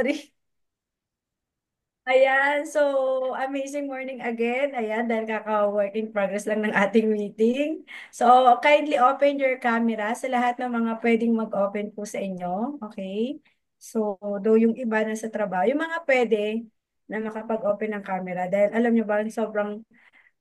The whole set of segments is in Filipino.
sorry. Ayan, so amazing morning again. Ayan, dahil kaka-work in progress lang ng ating meeting. So, kindly open your camera sa lahat ng mga pwedeng mag-open po sa inyo. Okay? So, though yung iba na sa trabaho, yung mga pwede na makapag-open ng camera. Dahil alam nyo ba, sobrang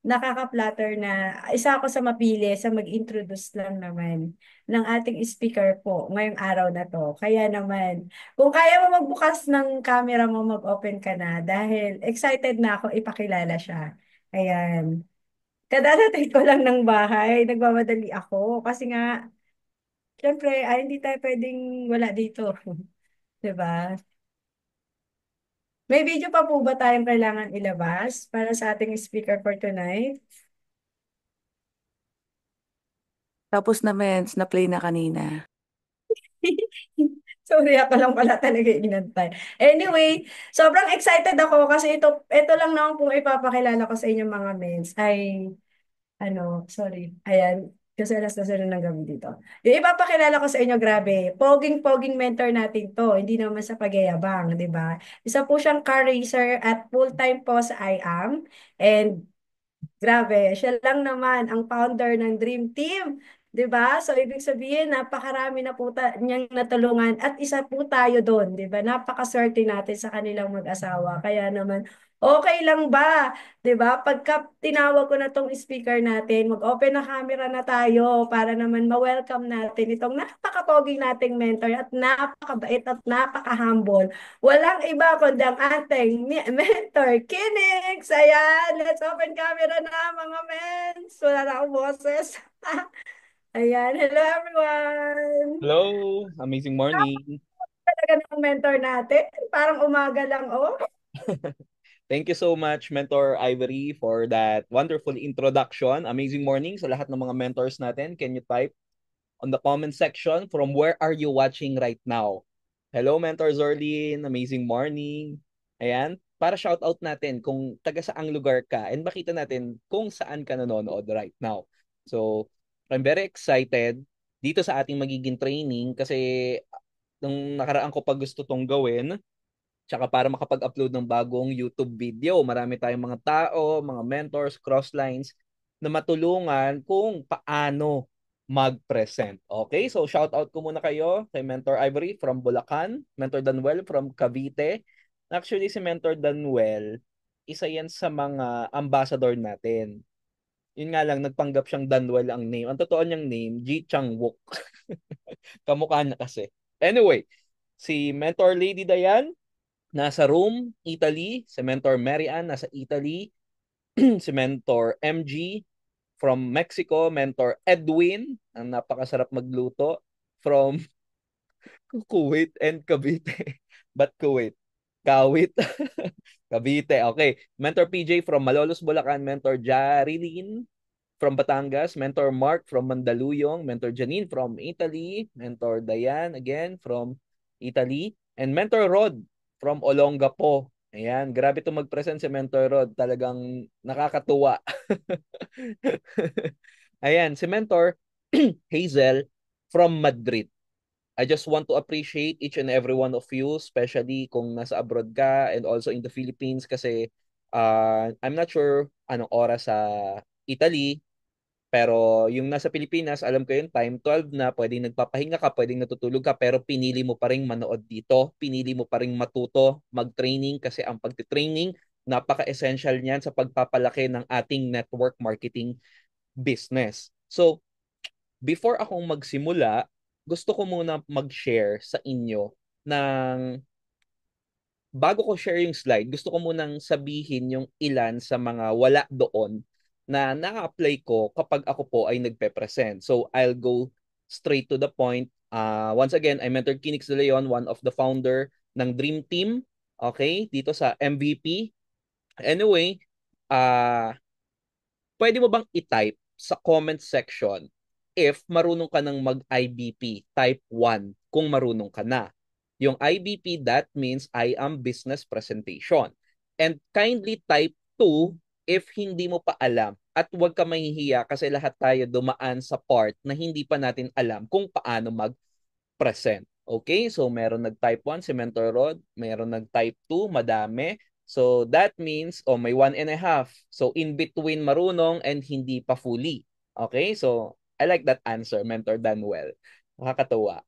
nakaka-flatter na isa ako sa mapili sa mag-introduce lang naman ng ating speaker po ngayong araw na to. Kaya naman, kung kaya mo magbukas ng camera mo, mag-open ka na dahil excited na ako ipakilala siya. Ayan. Kadadating ko lang ng bahay, nagmamadali ako kasi nga, syempre, hindi tayo pwedeng wala dito. 'Di ba? May video pa po ba tayong kailangan ilabas para sa ating speaker for tonight? Tapos na mens, na-play na kanina. Sorry, ako lang pala talaga inantay. Anyway, sobrang excited ako kasi ito lang naman kung ipapakilala ko sa inyo mga mens ay, sorry, ayan, kasi alas 12 na ng gabi dito. Yung ipapakilala ko sa inyo, grabe, poging-poging mentor natin to, hindi naman sa pagyayabang, di ba? Isa po siyang car racer at full-time po sa IAM, and grabe, siya lang naman ang founder ng Dream Team. 'Di ba? So ibig sabihin, napakarami na po niyang natulungan at isa po tayo doon, 'di ba? Napakaswerte natin sa kanilang mag-asawa. Kaya naman, okay lang ba? 'Di ba? Pagka tinawag ko na tong speaker natin, mag-open na camera na tayo para naman ma-welcome natin itong napakapoging nating mentor at napakabait at napaka-humble. Walang iba kundi ang ating mentor, Kinix. Ayan, let's open camera na mga mens. Wala na akong boses. Ayan, hello everyone. Hello, amazing morning. Talaga ng mentor natin. Parang umaga lang, oh. Thank you so much, Mentor Ivory, for that wonderful introduction. Amazing morning sa lahat ng mga mentors natin. Can you type on the comment section from where are you watching right now? Hello, Mentor Zorlin. Amazing morning. Ayan, para shout out natin kung taga saang lugar ka and makita natin kung saan ka nanonood right now. So, I'm very excited dito sa ating magiging training kasi nung nakaraan ko pa gusto tong gawin. Tsaka para makapag-upload ng bagong YouTube video, marami tayong mga tao, mga mentors, crosslines na matulungan kung paano mag-present. Okay? So shout out ko muna kayo kay Mentor Ivory from Bulacan, Mentor Danuel from Cavite. Actually si Mentor Danuel, isa yan sa mga ambassador natin. Yun nga lang, nagpanggap siyang Danuel ang name. Ang totoo niyang name, Ji Chang-wook. Kamukha niya kasi. Anyway, si Mentor Lady Dayan, nasa Rome, Italy. Si Mentor Marian, nasa Italy. Si Mentor MG from Mexico. Mentor Edwin, ang napakasarap magluto, from Kuwait and Cavite. But Kuwait? Kawit. Cavite. Okay. Mentor PJ from Malolos, Bulacan. Mentor Jarilyn from Batangas. Mentor Mark from Mandaluyong. Mentor Janine from Italy. Mentor Diane again from Italy. And Mentor Rod from Olongapo. Ayan, grabe to mag-present si Mentor Rod. Talagang nakakatuwa. Ayan, si Mentor Hazel from Madrid. I just want to appreciate each and every one of you, especially kung nasa abroad ka and also in the Philippines kasi I'm not sure anong oras sa Italy, pero yung nasa Pilipinas, alam ko yung time 12 na, pwedeng nagpapahinga ka, pwedeng natutulog ka, pero pinili mo pa rin manood dito, pinili mo pa rin matuto, mag-training kasi ang pagtitraining, napaka-essential niyan sa pagpapalaki ng ating network marketing business. So, before akong magsimula, gusto ko muna mag-share sa inyo ng bago ko share yung slide, gusto ko munang sabihin yung ilan sa mga wala doon na na-apply ko kapag ako po ay nagpe-present. So I'll go straight to the point. Once again, I mentored Kinix De Leon, one of the founder ng Dream Team. Okay, dito sa MVP. Anyway, uh, pwede mo bang i-type sa comment section if marunong ka ng mag-IBP, type 1 kung marunong ka na. Yung IBP, that means I am business presentation. And kindly type 2 if hindi mo pa alam. At huwag ka mahihiya kasi lahat tayo dumaan sa part na hindi pa natin alam kung paano mag-present. Okay, so meron nag-type 1 si Mentor Rod, meron nag-type 2, madami. So that means, may 1.5. So in between marunong and hindi pa fully. Okay, so I like that answer, Mentor Danwell. Nakakatuwa.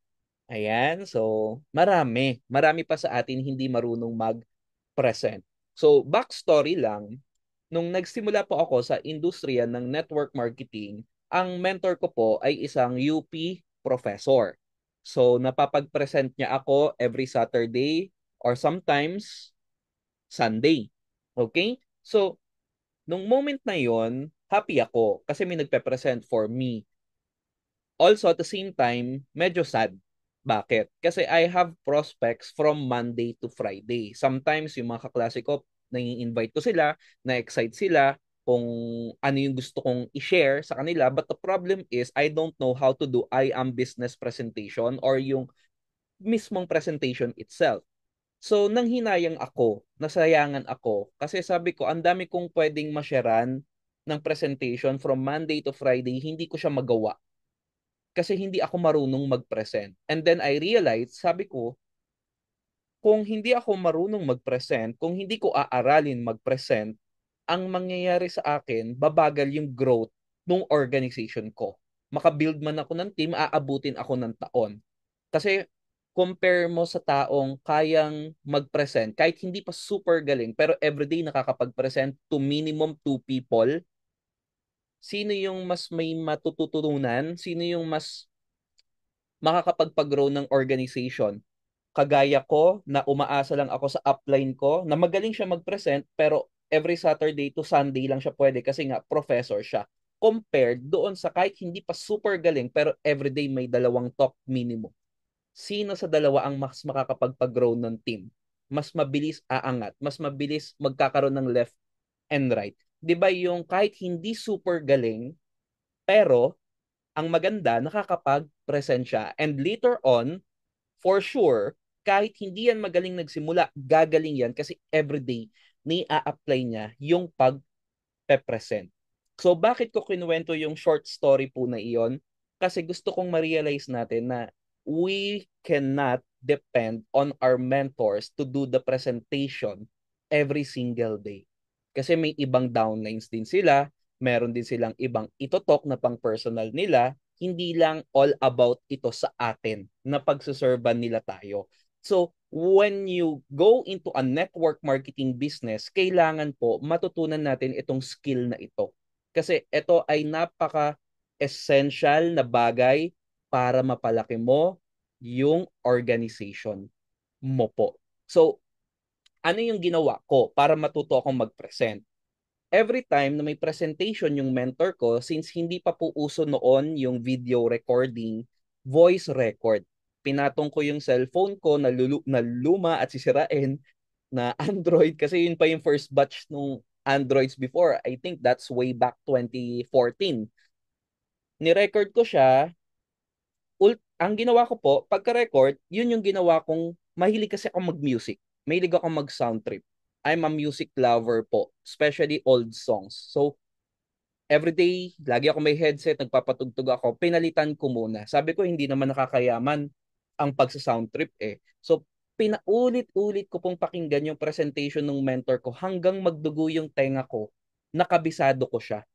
Ayan, so marami. Marami pa sa atin hindi marunong mag-present. So backstory lang, nung nagsimula po ako sa industriya ng network marketing, ang mentor ko po ay isang UP professor. So napapag-present niya ako every Saturday or sometimes Sunday. Okay? So nung moment na yon, happy ako kasi may nagpe-present for me. Also, at the same time, medyo sad. Bakit? Kasi I have prospects from Monday to Friday. Sometimes, yung mga kaklase ko, nai-invite ko sila, na-excite sila kung ano yung gusto kong i-share sa kanila. But the problem is, I don't know how to do I am business presentation or yung mismong presentation itself. So, nanghinayang ako, nasayangan ako, kasi sabi ko, ang dami kong pwedeng masharean ng presentation from Monday to Friday, hindi ko siya magawa kasi hindi ako marunong mag-present. And then I realized, sabi ko, kung hindi ako marunong mag-present, kung hindi ko aaralin mag-present, ang mangyayari sa akin, babagal yung growth ng organization ko. Makabuild man ako ng team, aabutin ako ng taon. Kasi compare mo sa taong kayang mag-present, kahit hindi pa super galing, pero everyday nakakapag-present to minimum 2 people, sino yung mas may matututunan? Sino yung mas makakapagpag-grow ng organization? Kagaya ko na umaasa lang ako sa upline ko na magaling siya mag-present pero every Saturday to Sunday lang siya pwede kasi nga professor siya. Compared doon sa kahit hindi pa super galing pero everyday may 2 talk minimum. Sino sa dalawa ang mas makakapagpag-grow ng team? Mas mabilis aangat, mas mabilis magkakaroon ng left and right. 'Di ba yung kahit hindi super galing pero ang maganda nakakapag-present siya and later on for sure, kahit hindi yan magaling nagsimula, gagaling yan kasi everyday ni-a-apply niya yung pag-present. So bakit ko kinuwento yung short story po na iyon? Kasi gusto kong ma-realize natin na we cannot depend on our mentors to do the presentation every single day. Kasi may ibang downlines din sila, meron din silang ibang itotok na pang personal nila, hindi lang all about ito sa atin na pagsuserban nila tayo. So, when you go into a network marketing business, kailangan po matutunan natin itong skill na ito. Kasi ito ay napaka-essential na bagay para mapalaki mo yung organization mo po. So, ano yung ginawa ko para matuto akong mag-present? Every time na may presentation yung mentor ko, since hindi pa po uso noon yung video recording, voice record. Pinatong ko yung cellphone ko na luma at sisirain na Android kasi yun pa yung first batch nung Androids before. I think that's way back 2014. Ni-record ko siya. Ang ginawa ko po, pagka-record, yun yung ginawa kong, mahilig kasi ako mag-music. Mahilig ako mag-sound trip. I'm a music lover po, especially old songs. So, everyday, lagi ako may headset, nagpapatugtog ako, pinalitan ko muna. Sabi ko, hindi naman nakakayaman ang pagsa-sound trip eh. So, pinaulit-ulit ko pong pakinggan yung presentation ng mentor ko hanggang magdugo yung tenga ko, nakabisado ko siya.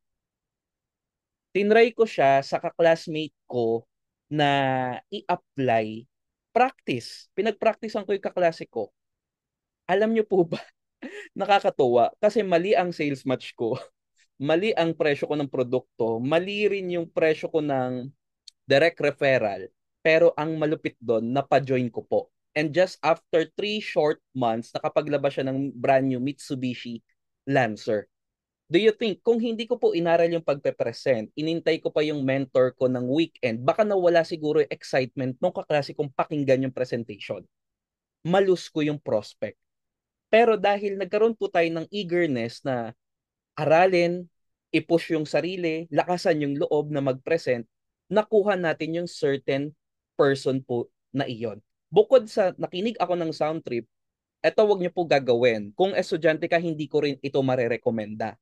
Tinry ko siya sa kaklasmate ko na i-apply. Practice. Pinag-practicean ko yung kaklase ko. Alam niyo po ba, nakakatuwa kasi mali ang sales match ko. Mali ang presyo ko ng produkto. Mali rin yung presyo ko ng direct referral. Pero ang malupit doon, napa-join ko po. And just after 3 short months, nakapaglabas siya ng brand new Mitsubishi Lancer. Do you think, kung hindi ko po inaral yung pagpe-present, inintay ko pa yung mentor ko ng weekend, baka nawala siguro yung excitement nung kaklase kong pakinggan yung presentation. Malus ko yung prospect. Pero dahil nagkaroon po tayo ng eagerness na aralin, i-push yung sarili, lakasan yung loob na mag-present, nakuha natin yung certain person po na iyon. Bukod sa nakinig ako ng sound trip, eto wag niyo po gagawin. Kung estudyante ka, hindi ko rin ito marerekomenda.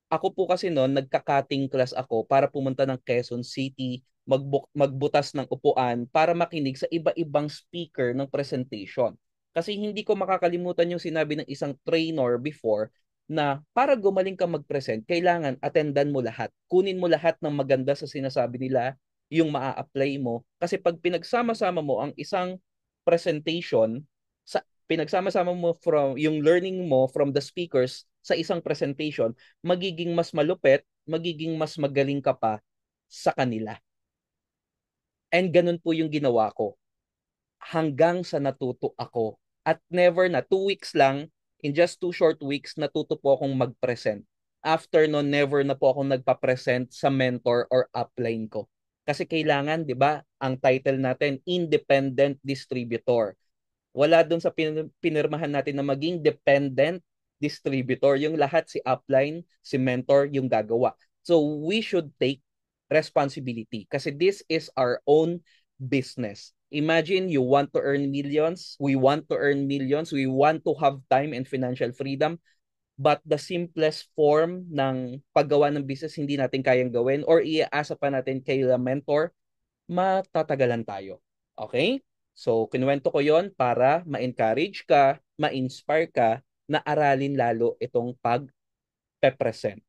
Ako po kasi noon, nagka-cutting class ako para pumunta ng Quezon City, magbutas ng upuan para makinig sa iba-ibang speaker ng presentation. Kasi hindi ko makakalimutan yung sinabi ng isang trainer before na para gumaling ka mag-present, kailangan attendan mo lahat. Kunin mo lahat ng maganda sa sinasabi nila, yung maa-apply mo. Kasi pag pinagsama-sama mo ang isang presentation, pinagsama-sama mo from yung learning mo from the speakers sa isang presentation, magiging mas malupit, magiging mas magaling ka pa sa kanila. And ganun po yung ginawa ko hanggang sa natuto ako. At never na, 2 weeks lang, in just 2 short weeks, natuto po akong mag-present. After no, never na po akong nagpa-present sa mentor or upline ko. Kasi kailangan, di ba, ang title natin, independent distributor. Wala dun sa pinirmahan natin na maging dependent distributor. Yung lahat si upline, si mentor yung gagawa. So we should take responsibility kasi this is our own business. Imagine you want to earn millions, we want to earn millions, we want to have time and financial freedom, but the simplest form ng paggawa ng business hindi natin kayang gawin or iaasa pa natin kay mentor, matatagalan tayo. Okay? So, kinuwento ko yon para ma-encourage ka, ma-inspire ka na aralin lalo itong pag-present.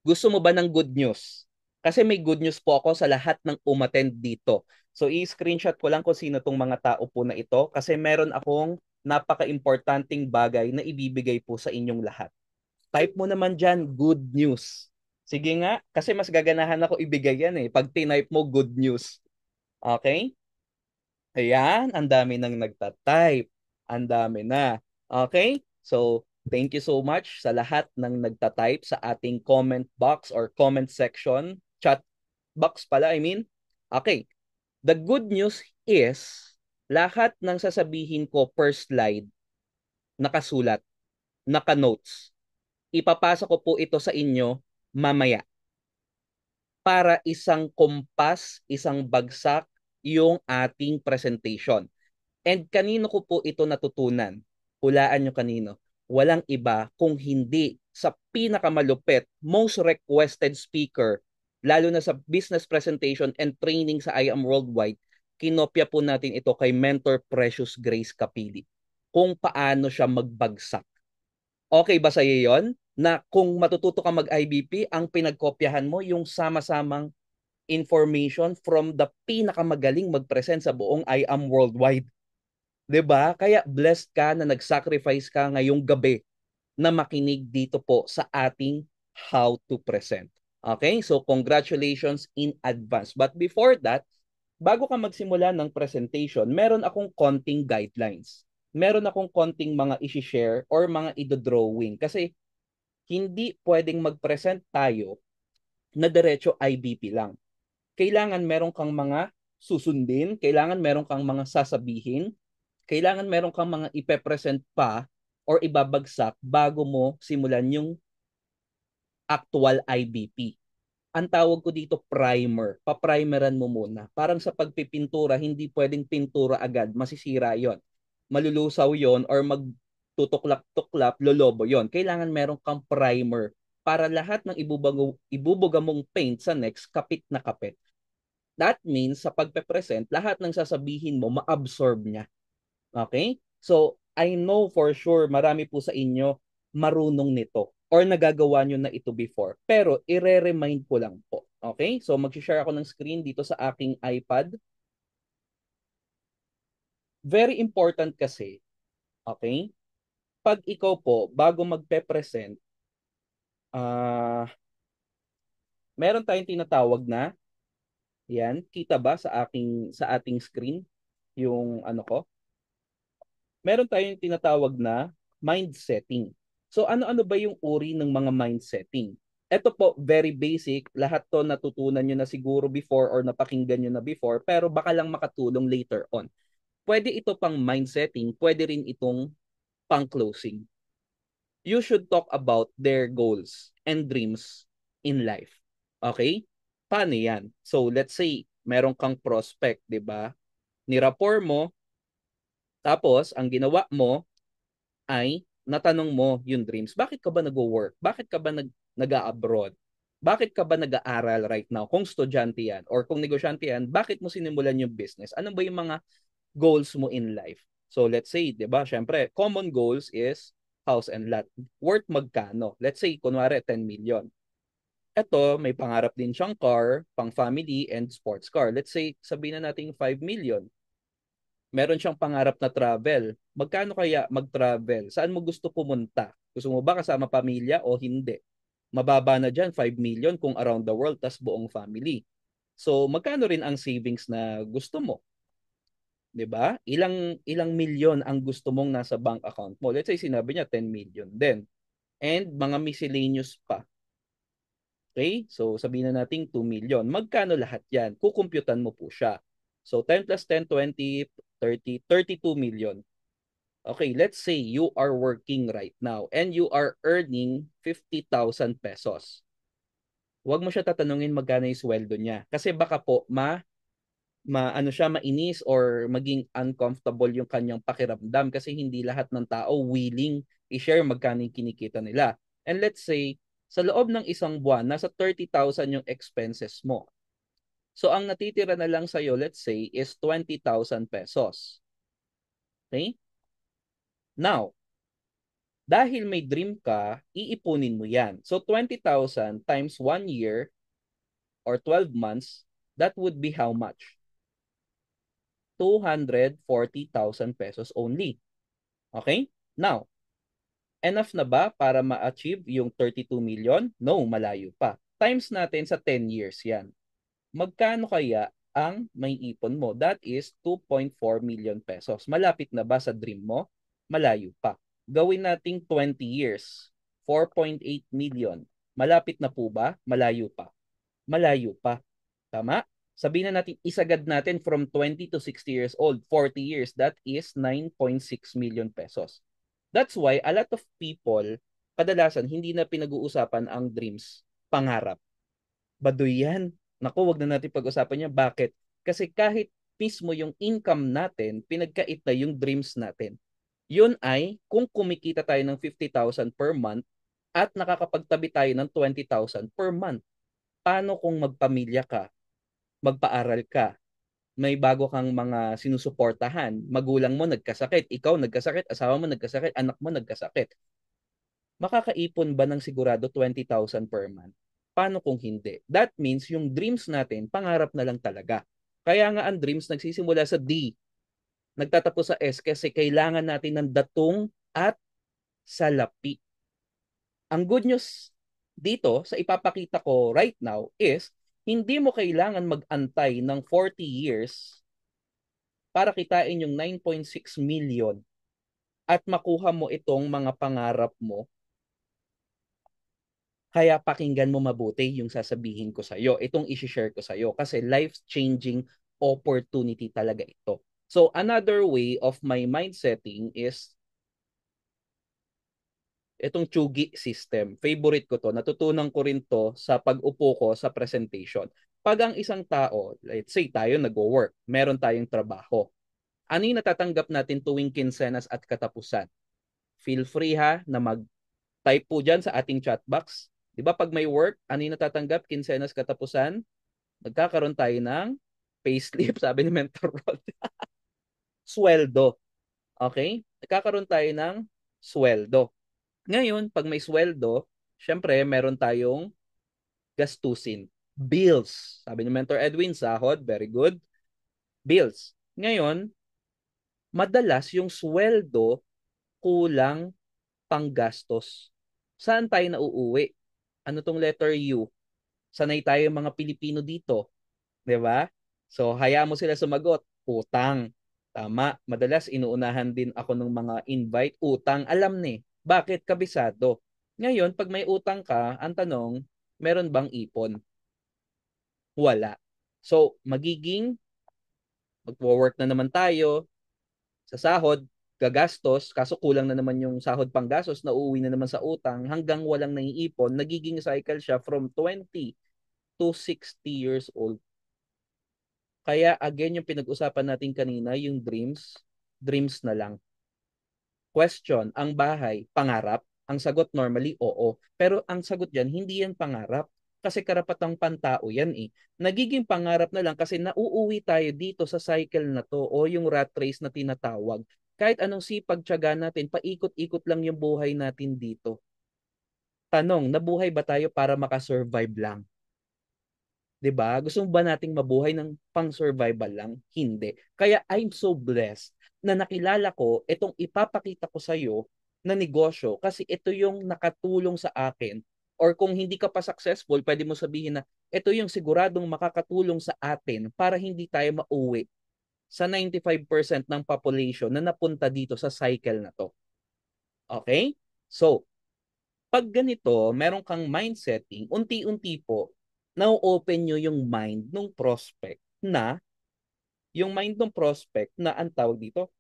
Gusto mo ba ng good news? Kasi may good news po ako sa lahat ng umattend dito. So, i-screenshot ko lang kung sino tong mga tao po na ito kasi meron akong napaka-importanting bagay na ibibigay po sa inyong lahat. Type mo naman dyan, good news. Sige nga, kasi mas gaganahan ako ibigay yan eh. Pag tinype mo, good news. Okay? Ayan, ang dami nang nagta-type. Ang dami na. Okay? So, thank you so much sa lahat ng nagta-type sa ating comment box or comment section. Chat box pala, I mean. Okay. The good news is, lahat ng sasabihin ko per slide, nakasulat, naka-notes. Ipapasa ko po ito sa inyo mamaya para isang kompas, isang bagsak yung ating presentation. And kanino ko po ito natutunan? Hulaan nyo kanino. Walang iba kung hindi sa pinakamalupit, most requested speaker, lalo na sa business presentation and training sa I Am Worldwide, kinopya po natin ito kay Mentor Precious Grace Kapili. Kung paano siya magbagsak. Okay ba sa iyo yon? Na kung matututo ka mag-IBP, ang pinagkopyahan mo yung sama-samang information from the pinakamagaling mag-present sa buong I Am Worldwide. 'Di ba? Kaya blessed ka na nag-sacrifice ka ngayong gabi na makinig dito po sa ating How to Present. Okay? So congratulations in advance. But before that, bago ka magsimula ng presentation, meron akong konting guidelines. Meron akong konting mga i-share or mga i-drawing kasi hindi pwedeng mag-present tayo na diretso IBP lang. Kailangan meron kang mga susundin, kailangan meron kang mga sasabihin, kailangan meron kang mga ipepresent pa or ibabagsak bago mo simulan yung actual IBP. Ang tawag ko dito primer. Pa-primeran mo muna. Parang sa pagpipintura, hindi pwedeng pintura agad. Masisira yon. Malulusaw yon or magtutuklap-tuklap, lolobo yon. Kailangan meron kang primer para lahat ng ibubuga mong paint sa next, kapit na kapit. That means sa pagpe-present, lahat ng sasabihin mo, ma-absorb niya. Okay? So, I know for sure marami po sa inyo marunong nito or nagagawa nyo na ito before. Pero, ire-remind ko lang po. Okay? So, mag-share ako ng screen dito sa aking iPad. Very important kasi, okay? Pag ikaw po, bago magpe-present, meron tayong tinatawag na, yan, kita ba sa ating screen yung ano ko? Meron tayong tinatawag na mind setting. So ano-ano ba yung uri ng mga mind setting? Ito po, very basic. Lahat to natutunan nyo na siguro before or napakinggan nyo na before, pero baka lang makatulong later on. Pwede ito pang mind setting, pwede rin itong pang closing. You should talk about their goals and dreams in life. Okay? Paano yan? So let's say, meron kang prospect, di ba? Ni-rapport mo, tapos ang ginawa mo, ay natanong mo yung dreams. Bakit ka ba nag-work? Bakit ka ba nag-a-abroad? Bakit ka ba nag-aaral right now? Kung estudyante yan or kung negosyante yan, bakit mo sinimulan yung business? Ano ba yung mga goals mo in life? So let's say, 'di ba? Syempre, common goals is house and lot. Worth magkano? Let's say kunwari 10 million. Ito, may pangarap din siyang car, pang family and sports car. Let's say sabihin na natin 5 million. Meron siyang pangarap na travel. Magkano kaya mag-travel? Saan mo gusto pumunta? Gusto mo ba kasama pamilya o hindi? Mababa na dyan, 5 million kung around the world, tas buong family. So, magkano rin ang savings na gusto mo? 'Di ba? Ilang milyon ang gusto mong nasa bank account mo. Let's say sinabi niya 10 million din. And mga miscellaneous pa. Okay? So, sabihin na natin 2 million. Magkano lahat yan? Kukumputan mo po siya. So, 10 plus 10, 20, 30, 32 million. Okay, let's say you are working right now and you are earning 50,000 pesos. Huwag mo siya tatanungin magkano yung sweldo niya. Kasi baka po ano siya, mainis or maging uncomfortable yung kanyang pakiramdam kasi hindi lahat ng tao willing i-share magkano yung kinikita nila. And let's say, sa loob ng isang buwan, nasa 30,000 yung expenses mo. So, ang natitira na lang sa'yo, let's say, is 20,000 pesos. Okay? Now, dahil may dream ka, iipunin mo yan. So, 20,000 times 1 year or 12 months, that would be how much? 240,000 pesos only. Okay? Now, enough na ba para ma-achieve yung 32 million? No, malayo pa. Times natin sa 10 years yan. Magkano kaya ang may ipon mo? That is 2.4 million pesos. Malapit na ba sa dream mo? Malayo pa. Gawin nating 20 years. 4.8 million. Malapit na po ba? Malayo pa. Malayo pa. Tama? Sabihin na natin, isagad natin from 20 to 60 years old, 40 years, that is 9.6 million pesos. That's why a lot of people, kadalasan, hindi na pinag-uusapan ang dreams, pangarap. Baduy yan. Naku, wag na natin pag-usapan niya. Bakit? Kasi kahit mismo yung income natin, pinagkait na yung dreams natin. Yun ay kung kumikita tayo ng 50,000 per month at nakakapagtabi tayo ng 20,000 per month. Paano kung magpamilya ka, magpaaral ka, may bago kang mga sinusuportahan, magulang mo nagkasakit, ikaw nagkasakit, asawa mo nagkasakit, anak mo nagkasakit. Makakaipon ba ng sigurado 20,000 per month? Paano kung hindi? That means yung dreams natin, pangarap na lang talaga. Kaya nga ang dreams nagsisimula sa D, nagtatapos sa S kasi kailangan natin ng datong at salapi. Ang good news dito sa ipapakita ko right now is hindi mo kailangan mag-antay ng 40 years para kitain yung 9.6 million at makuha mo itong mga pangarap mo. Kaya pakinggan mo mabuti yung sasabihin ko sa'yo. Itong isi-share ko sa'yo kasi life-changing opportunity talaga ito. So another way of my mind setting is itong Chugi system. Favorite ko to. Natutunan ko rin to sa pag-upo ko sa presentation. Pag ang isang tao, let's say tayo nag-work, meron tayong trabaho. Ano yung natatanggap natin tuwing kinsenas at katapusan? Feel free ha na mag-type po dyan sa ating chat box. Di ba pag may work, ano yung natatanggap kinsenas katapusan? Magkakaroon tayo ng payslip, sabi ni Mentor Rod. Sweldo. Okay? Nagkakaroon tayo ng sweldo. Ngayon, pag may sweldo, syempre, meron tayong gastusin. Bills. Sabi ni Mentor Edwin, sahod, very good. Bills. Ngayon, madalas yung sweldo kulang panggastos. Saan tayo nauuwi? Ano tong letter U? Sanay tayo mga Pilipino dito. 'Di ba? So, hayaan mo sila sumagot. Utang. Tama. Madalas inuunahan din ako ng mga invite. Utang. Alam ni. Bakit? Kabisado. Ngayon, pag may utang ka, ang tanong, meron bang ipon? Wala. So, magwo-work na naman tayo sa sahod, gagastos, kaso kulang na naman yung sahod pang gastos, nauuwi na naman sa utang, hanggang walang naiipon, nagiging cycle siya from 20 to 60 years old. Kaya again, yung pinag-usapan natin kanina, yung dreams, dreams na lang. Question, ang bahay, pangarap? Ang sagot normally, oo. Pero ang sagot dyan, hindi yan pangarap. Kasi karapatang pantao yan eh. Nagiging pangarap na lang kasi nauuwi tayo dito sa cycle na to o yung rat race na tinatawag. Kahit anong sipag tiyaga natin, paikot-ikot lang yung buhay natin dito. Tanong, nabuhay ba tayo para makasurvive lang? 'Di ba? Gusto ba nating mabuhay ng pang-survival lang? Hindi. Kaya I'm so blessed na nakilala ko itong ipapakita ko sa iyo na negosyo kasi ito yung nakatulong sa akin or kung hindi ka pa successful, pwede mo sabihin na ito yung siguradong makakatulong sa atin para hindi tayo mauwi sa 95% ng population na napunta dito sa cycle na to. Okay? So, pag ganito, meron kang mind setting, unti-unti po, na-open nyo yung mind ng prospect na, ang tawag dito,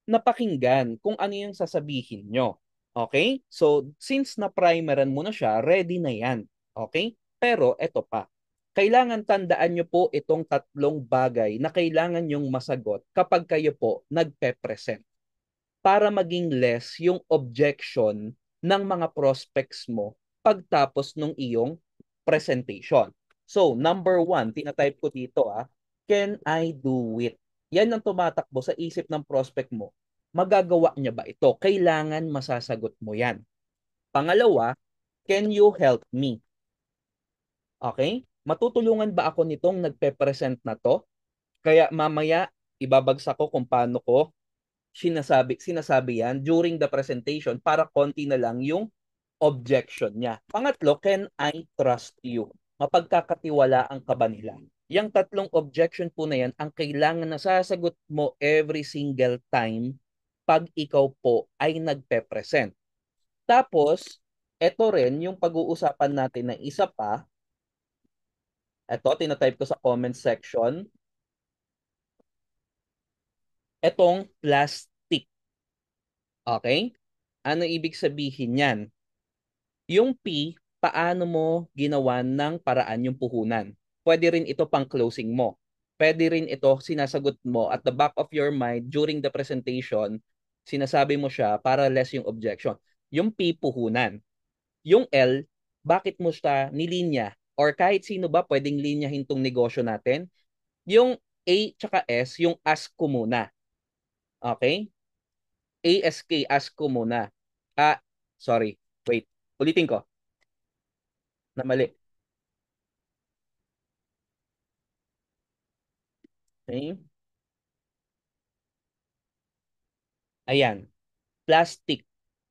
napakinggan kung ano yung sasabihin nyo. Okay? So, since na-primeran mo na siya, ready na yan. Okay? Pero, eto pa. Kailangan tandaan nyo po itong tatlong bagay na kailangan nyong masagot kapag kayo po nagpe-present para maging less yung objection ng mga prospects mo pagtapos ng iyong presentation. So, number one, tinatype ko dito can I do it? Yan ang tumatakbo sa isip ng prospect mo. Magagawa niya ba ito? Kailangan masasagot mo yan. Pangalawa, can you help me? Okay? Matutulungan ba ako nitong nagpe-present na to? Kaya mamaya, ibabagsak ko kung paano ko sinasabi yan during the presentation para konti na lang yung objection niya. Pangatlo, can I trust you? Mapagkakatiwalaan ka ba nila? Yung tatlong objection po na yan, ang kailangan na sasagot mo every single time pag ikaw po ay nagpe-present. Tapos, ito rin yung pag-uusapan natin na isa pa. Ito, tinatype ko sa comment section. Etong plastic. Okay? Ano ibig sabihin yan? Yung P, paano mo ginawa ng paraan yung puhunan? Pwede rin ito pang closing mo. Pwede rin ito sinasagot mo at the back of your mind during the presentation, sinasabi mo siya para less yung objection. Yung P, puhunan. Yung L, bakit mo siya nilinya? Or kahit sino ba pwedeng linyahin tong negosyo natin? Yung A tsaka S, yung ask ko muna. Okay? ASK, ask ko muna. Sorry. Wait. Ulitin ko. Na mali. Okay? Ayan. Plastic.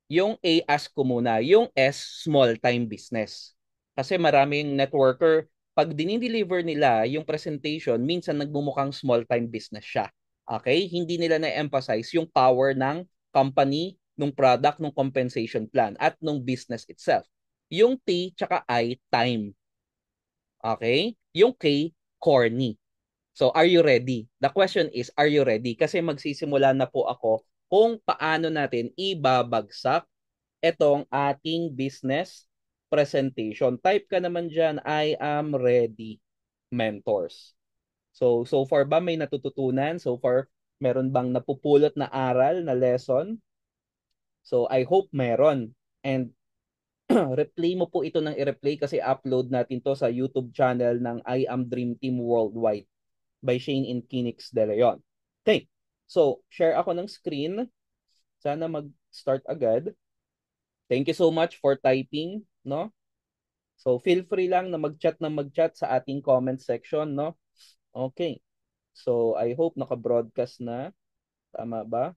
Yung A, ask ko muna. Yung S, small time business. Kasi maraming networker, pag dinideliver nila yung presentation, minsan nagmumukhang small time business siya. Okay? Hindi nila na-emphasize yung power ng company, ng product, ng compensation plan, at ng business itself. Yung T, tsaka I, time. Okay? Yung K, corny. So, are you ready? The question is, are you ready? Kasi magsisimula na po ako kung paano natin ibabagsak itong ating business presentation. Type ka naman dyan, I am ready, mentors. So far ba may natututunan? So far, meron bang napupulot na aral, na lesson? So, I hope meron. And replay mo po ito ng i-replay kasi upload natin to sa YouTube channel ng I Am Dream Team Worldwide by Shane and Phoenix De Leon. Okay. So, share ako ng screen. Sana mag-start agad. Thank you so much for typing, no? So, feel free lang na mag-chat sa ating comment section, no? Okay. So, I hope naka-broadcast na. Tama ba?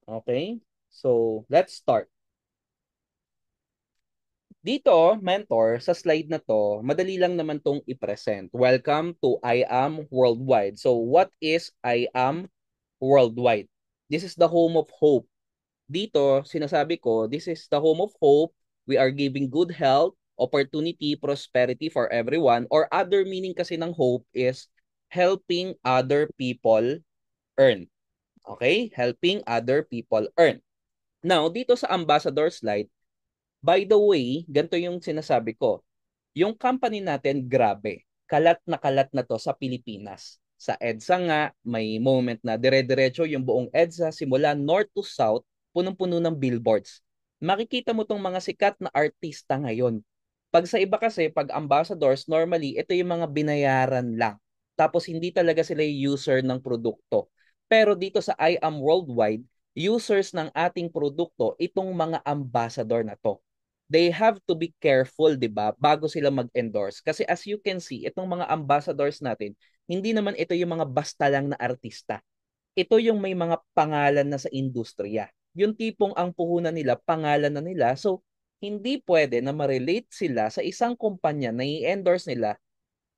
Okay. So, let's start. Dito, mentor, sa slide na to, madali lang naman tong i-present. Welcome to I Am Worldwide. So, what is I Am Worldwide? This is the home of hope. Dito, sinasabi ko, this is the home of hope. We are giving good health, opportunity, prosperity for everyone. Or other meaning kasi ng hope is helping other people earn. Okay? Helping other people earn. Now, dito sa ambassador slide, by the way, ganito yung sinasabi ko. Yung company natin, grabe. Kalat na to sa Pilipinas. Sa EDSA nga, may moment na dire-diretso yung buong EDSA simula north to south, punong-puno ng billboards. makikita mo tong mga sikat na artista ngayon. Pag sa iba kasi, pag ambassadors, normally, ito yung mga binayaran lang. Tapos hindi talaga sila yung user ng produkto. Pero dito sa I Am Worldwide, users ng ating produkto, itong mga ambassador na to. They have to be careful, di ba, bago sila mag-endorse. Kasi as you can see, itong mga ambassadors natin, hindi naman ito yung mga basta lang na artista. Ito yung may mga pangalan na sa industriya. Yung tipong ang puhunan nila, pangalan na nila. So, hindi pwede na ma-relate sila sa isang kumpanya na i-endorse nila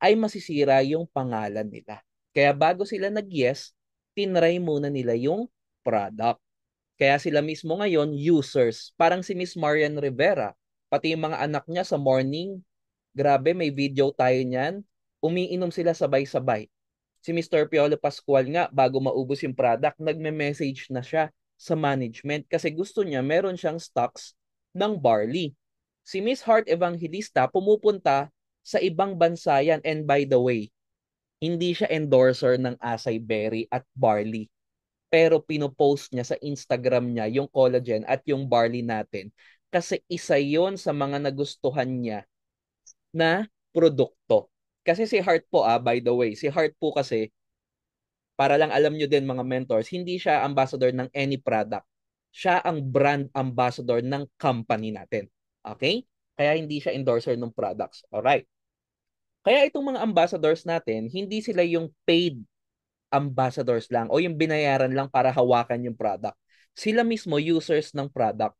ay masisira yung pangalan nila. Kaya bago sila nag-yes, tinry muna nila yung product. Kaya sila mismo ngayon, users. Parang si Miss Marian Rivera, pati yung mga anak niya sa morning, grabe, may video tayo niyan. Umiinom sila sabay-sabay. Si Mr. Piolo Pascual nga, bago maubos yung product, nagme-message na siya sa management kasi gusto niya meron siyang stocks ng barley. Si Miss Heart Evangelista pumupunta sa ibang bansa yan. And by the way, hindi siya endorser ng Acai Berry at barley. Pero pinopost niya sa Instagram niya yung collagen at yung barley natin kasi isa yon sa mga nagustuhan niya na produkto. Kasi si Heart po, by the way, si Heart po kasi, para lang alam nyo din mga mentors, hindi siya ambassador ng any product. Siya ang brand ambassador ng company natin. Okay? Kaya hindi siya endorser ng products. Alright. Kaya itong mga ambassadors natin, hindi sila yung paid ambassadors lang o yung binayaran lang para hawakan yung product. Sila mismo users ng product.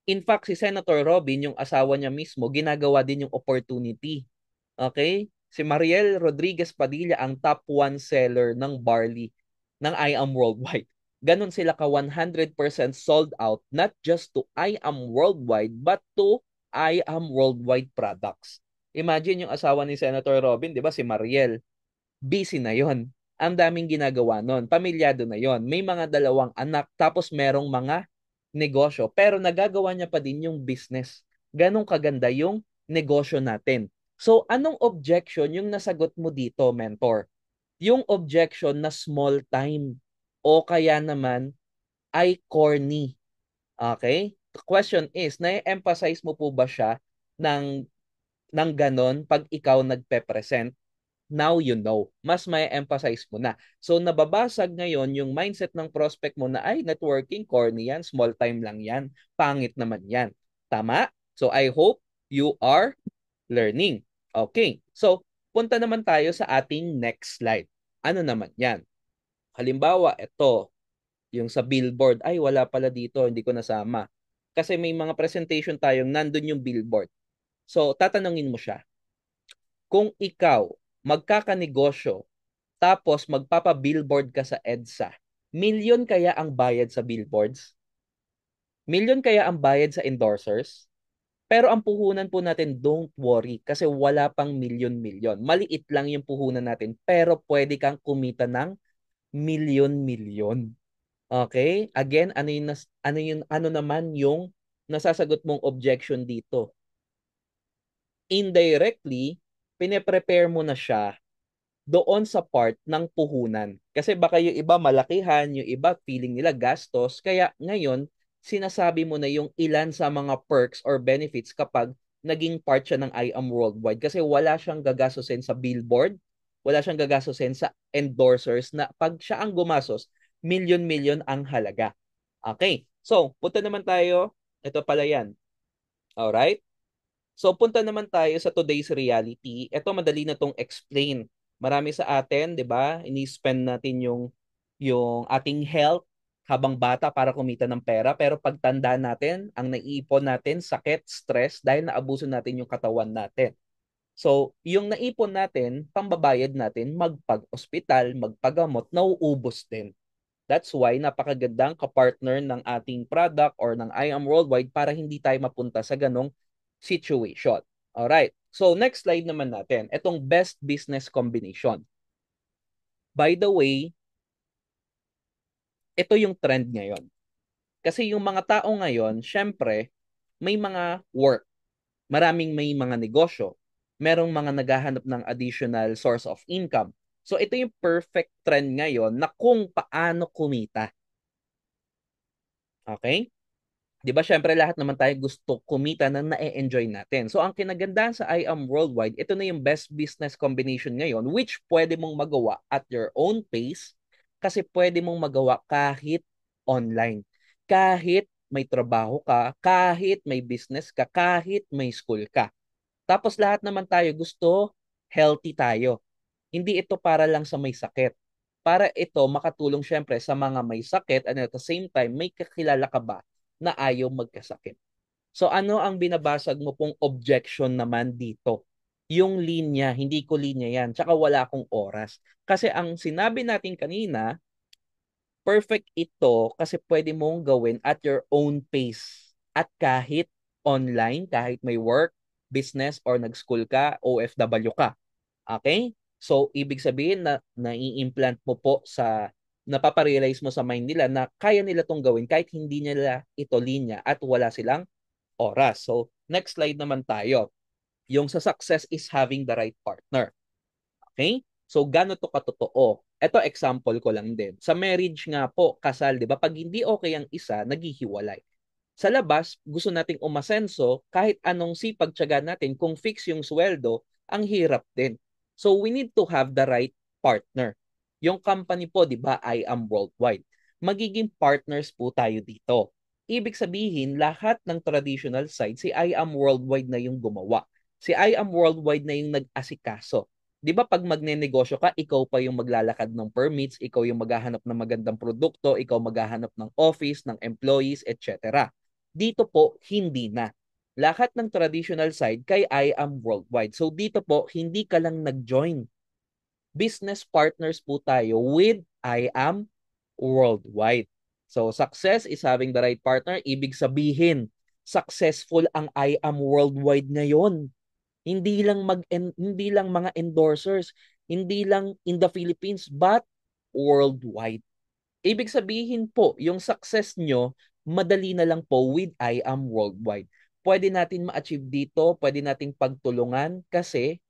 In fact, si Senator Robin, yung asawa niya mismo, ginagawa din yung opportunity. Okay? Si Mariel Rodriguez Padilla ang top 1 seller ng barley ng I Am Worldwide. Ganon sila ka 100% sold out, not just to I Am Worldwide, but to I Am Worldwide products. Imagine yung asawa ni Senator Robin, di ba, si Mariel, busy na yon. Ang daming ginagawa nun. Pamilyado na yon. May mga dalawang anak, tapos merong mga negosyo. Pero nagagawa niya pa din yung business. Ganong kaganda yung negosyo natin. So, anong objection yung nasagot mo dito, mentor? Yung objection na small time o kaya naman ay corny. Okay? The question is, na-emphasize mo po ba siya ng, ng ganon pag ikaw nagpe-present? Now you know. Mas may emphasize mo na. So nababasag ngayon yung mindset ng prospect mo na ay networking, corny yan, small time lang yan, pangit naman yan. Tama? So I hope you are learning. Okay. So punta naman tayo sa ating next slide. Ano naman yan? Halimbawa, ito, yung sa billboard. Ay, wala pala dito, hindi ko nasama. Kasi may mga presentation tayong nandun yung billboard. So tatanungin mo siya, kung ikaw magkakanegosyo tapos magpapa-billboard ka sa EDSA, milyon kaya ang bayad sa billboards? Milyon kaya ang bayad sa endorsers? Pero ang puhunan po natin, don't worry, kasi wala pang milyon-milyon. Maliit lang yung puhunan natin, pero pwede kang kumita ng milyon-milyon. Okay? Again, ano naman yung nasasagot mong objection dito? Indirectly, pine-prepare mo na siya doon sa part ng puhunan. Kasi baka yung iba malakihan, yung iba feeling nila gastos. Kaya ngayon, sinasabi mo na yung ilan sa mga perks or benefits kapag naging part siya ng I Am Worldwide. Kasi wala siyang gagastusin sa billboard, wala siyang gagastusin sa endorsers na pag siya ang gumastos, milyon-milyon ang halaga. Okay, so punta naman tayo. Ito pala yan. Alright? So punta naman tayo sa today's reality. Ito madali na tong explain. Marami sa atin, 'di ba? Ini-spend natin yung ating health habang bata para kumita ng pera, pero pagtanda natin, ang naiipon natin sakit, stress dahil naabuso natin yung katawan natin. So, yung naipon natin, pambabayad natin magpag-ospital, magpagamot, nauubos din. That's why napakagandang kapartner ng ating product or ng I Am Worldwide para hindi tayo mapunta sa ganong situation. Alright. So next slide naman natin. Itong best business combination. By the way, ito yung trend ngayon. Kasi yung mga tao ngayon, syempre, may mga work. Maraming may mga negosyo. Merong mga naghahanap ng additional source of income. So ito yung perfect trend ngayon na kung paano kumita. Okay? 'Di ba syempre lahat naman tayo gusto kumita na na-enjoy natin. So ang kinagandahan sa I Am Worldwide, ito na yung best business combination ngayon which pwede mong magawa at your own pace kasi pwede mong magawa kahit online. Kahit may trabaho ka, kahit may business ka, kahit may school ka. Tapos lahat naman tayo gusto healthy tayo. Hindi ito para lang sa may sakit. Para ito makatulong syempre sa mga may sakit and at the same time, may kakilala ka ba na ayaw magkasakit? So ano ang binabasag mo pong objection naman dito? Yung linya, hindi ko linya yan. Tsaka wala akong oras. Kasi ang sinabi natin kanina, perfect ito kasi pwede mong gawin at your own pace. At kahit online, kahit may work, business, or nag-school ka, OFW ka. Okay? So, ibig sabihin na nai-implant mo po sa, napaparealize mo sa mind nila na kaya nila tong gawin kahit hindi nila ito linya at wala silang oras. So, next slide naman tayo. Yung sa success is having the right partner. Okay? So, gano'n to katotoo? Ito, example ko lang din. Sa marriage nga po, kasal, di ba? Pag hindi okay ang isa, naghihiwalay. Sa labas, gusto nating umasenso, kahit anong sipag tiyaga natin, kung fix yung sweldo, ang hirap din. So, we need to have the right partner. Yung company po, di ba, I Am Worldwide. Magiging partners po tayo dito. Ibig sabihin, lahat ng traditional side, si I Am Worldwide na yung gumawa. Si I Am Worldwide na yung nag-asikaso. Di ba pag magnenegosyo ka, ikaw pa yung maglalakad ng permits, ikaw yung maghahanap ng magandang produkto, ikaw maghahanap ng office, ng employees, etc. Dito po, hindi na. Lahat ng traditional side kay I Am Worldwide. So dito po, hindi ka lang nag-join. Business partners po tayo with I Am Worldwide. So success is having the right partner. Ibig sabihin, successful ang I Am Worldwide ngayon. Hindi lang mga endorsers, hindi lang in the Philippines but worldwide. Ibig sabihin po, yung success nyo, madali na lang po with I Am Worldwide. Pwede natin ma-achieve dito, pwede nating pagtulungan kasi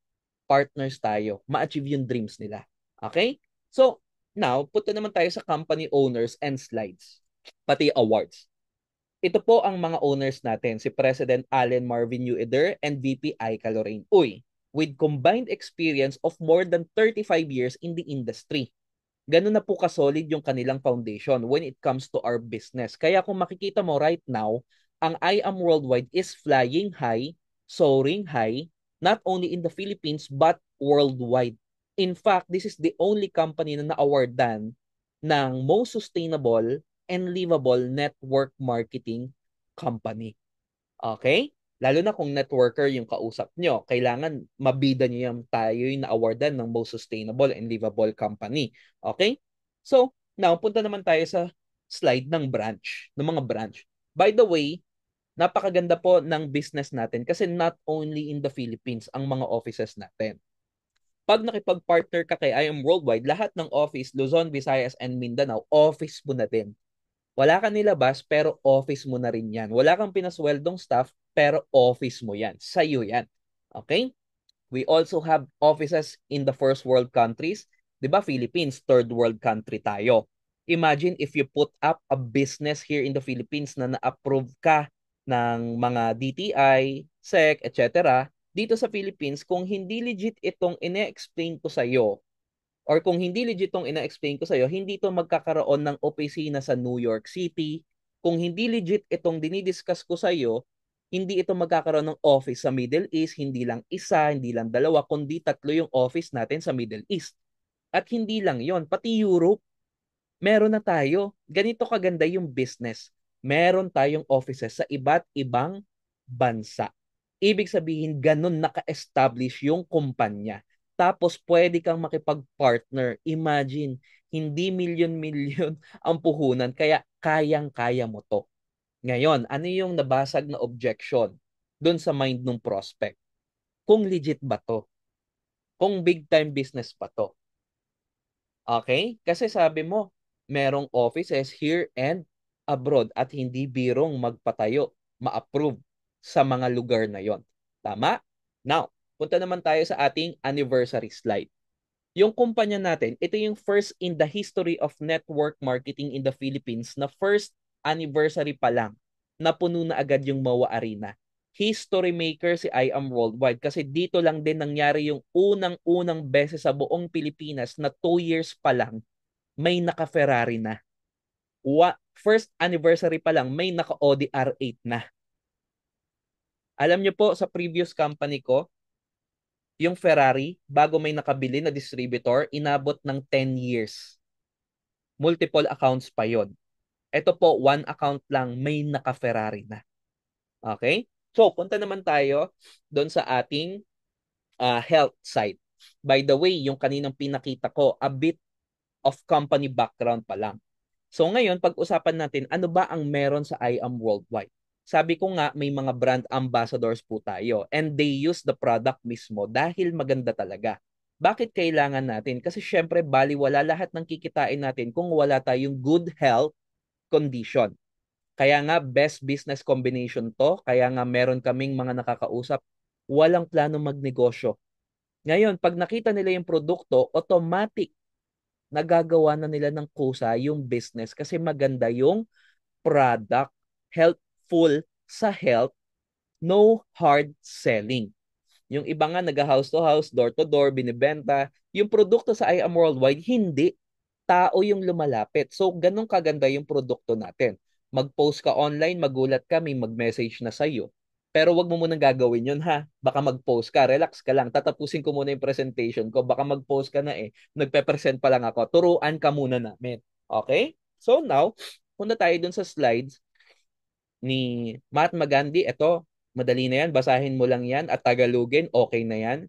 partners tayo. Ma-achieve yung dreams nila. Okay? So, now, punta naman tayo sa company owners and slides. Pati awards. Ito po ang mga owners natin, si President Allen Marvin Ueder and VP Aika Lorraine Uy, with combined experience of more than 35 years in the industry. Ganun na po kasolid yung kanilang foundation when it comes to our business. Kaya kung makikita mo right now, ang I Am Worldwide is flying high, soaring high, not only in the Philippines but worldwide. In fact, this is the only company na na-awardan ng most sustainable and livable network marketing company. Okay? Lalo na kung networker yung kausap nyo, kailangan mabida nyo yung tayo yung na-awardan ng most sustainable and livable company. Okay? So, now, punta naman tayo sa slide ng branch, ng mga branch. By the way, napakaganda po ng business natin kasi not only in the Philippines ang mga offices natin. Pag nakipag-partner ka kay I Am Worldwide, lahat ng office, Luzon, Visayas, and Mindanao, office mo na din. Wala kang nilabas, pero office mo na rin yan. Wala kang pinasweldong staff, pero office mo yan. Sa'yo yan. Okay? We also have offices in the first world countries. 'Di ba Philippines, third world country tayo. Imagine if you put up a business here in the Philippines na na-approve ka ng mga DTI, SEC, etc. Dito sa Philippines, kung hindi legit itong ine-explain ko sa iyo, or kung hindi legit itong ina-explain ko sa'yo, hindi ito magkakaroon ng opisina sa New York City. Kung hindi legit itong dinidiscuss ko sa'yo, hindi ito magkakaroon ng office sa Middle East, hindi lang isa, hindi lang dalawa, kundi tatlo yung office natin sa Middle East. At hindi lang yon, pati Europe, meron na tayo. Ganito kaganda yung business. Meron tayong offices sa iba't ibang bansa. Ibig sabihin, ganun naka-establish yung kumpanya. Tapos, pwede kang makipag-partner. Imagine, hindi milyon-milyon ang puhunan, kaya kayang-kaya mo to. Ngayon, ano yung nabasag na objection doon sa mind ng prospect? Kung legit ba to? Kung big-time business ba to? Okay? Kasi sabi mo, merong offices here and abroad at hindi birong magpatayo, ma-approve sa mga lugar na yon. Tama? Now, punta naman tayo sa ating anniversary slide. Yung kumpanya natin, ito yung first in the history of network marketing in the Philippines na first anniversary pa lang napuno na agad yung MOA Arena. History maker si I Am Worldwide kasi dito lang din nangyari yung unang-unang beses sa buong Pilipinas na 2 years pa lang may naka-Ferrari na. First anniversary pa lang may naka-Audi R8 na. Alam niyo po, sa previous company ko, yung Ferrari, bago may nakabili na distributor, inabot ng 10 years. Multiple accounts pa yon. Ito po, one account lang, may naka-Ferrari na. Okay? So, punta naman tayo doon sa ating health side. By the way, yung kaninang pinakita ko, a bit of company background pa lang. So ngayon, pag-usapan natin, ano ba ang meron sa I Am Worldwide? Sabi ko nga, may mga brand ambassadors po tayo and they use the product mismo dahil maganda talaga. Bakit kailangan natin? Kasi syempre, baliwala lahat ng kikitain natin kung wala tayong good health condition. Kaya nga, best business combination to. Kaya nga, meron kaming mga nakakausap, walang plano magnegosyo. Ngayon, pag nakita nila yung produkto, automatic nagagawa na nila ng kusa yung business kasi maganda yung product, helpful sa health, no hard selling. Yung iba nga nag-house to house, door to door, binibenta. Yung produkto sa I Am Worldwide, hindi. Tao yung lumalapit. So, ganun kaganda yung produkto natin. Mag-post ka online, magulat ka, may mag-message na sa'yo. Pero wag mo munang gagawin yun ha. Baka mag-post ka, relax ka lang. Tatapusin ko muna yung presentation ko. Baka mag-post ka na eh. Nagpe-present pa lang ako. Turuan ka muna namin. Okay? So now, punta tayo dun sa slides ni Mahatma Gandhi. Ito, madali na yan. Basahin mo lang yan at Tagalogin. Okay na yan.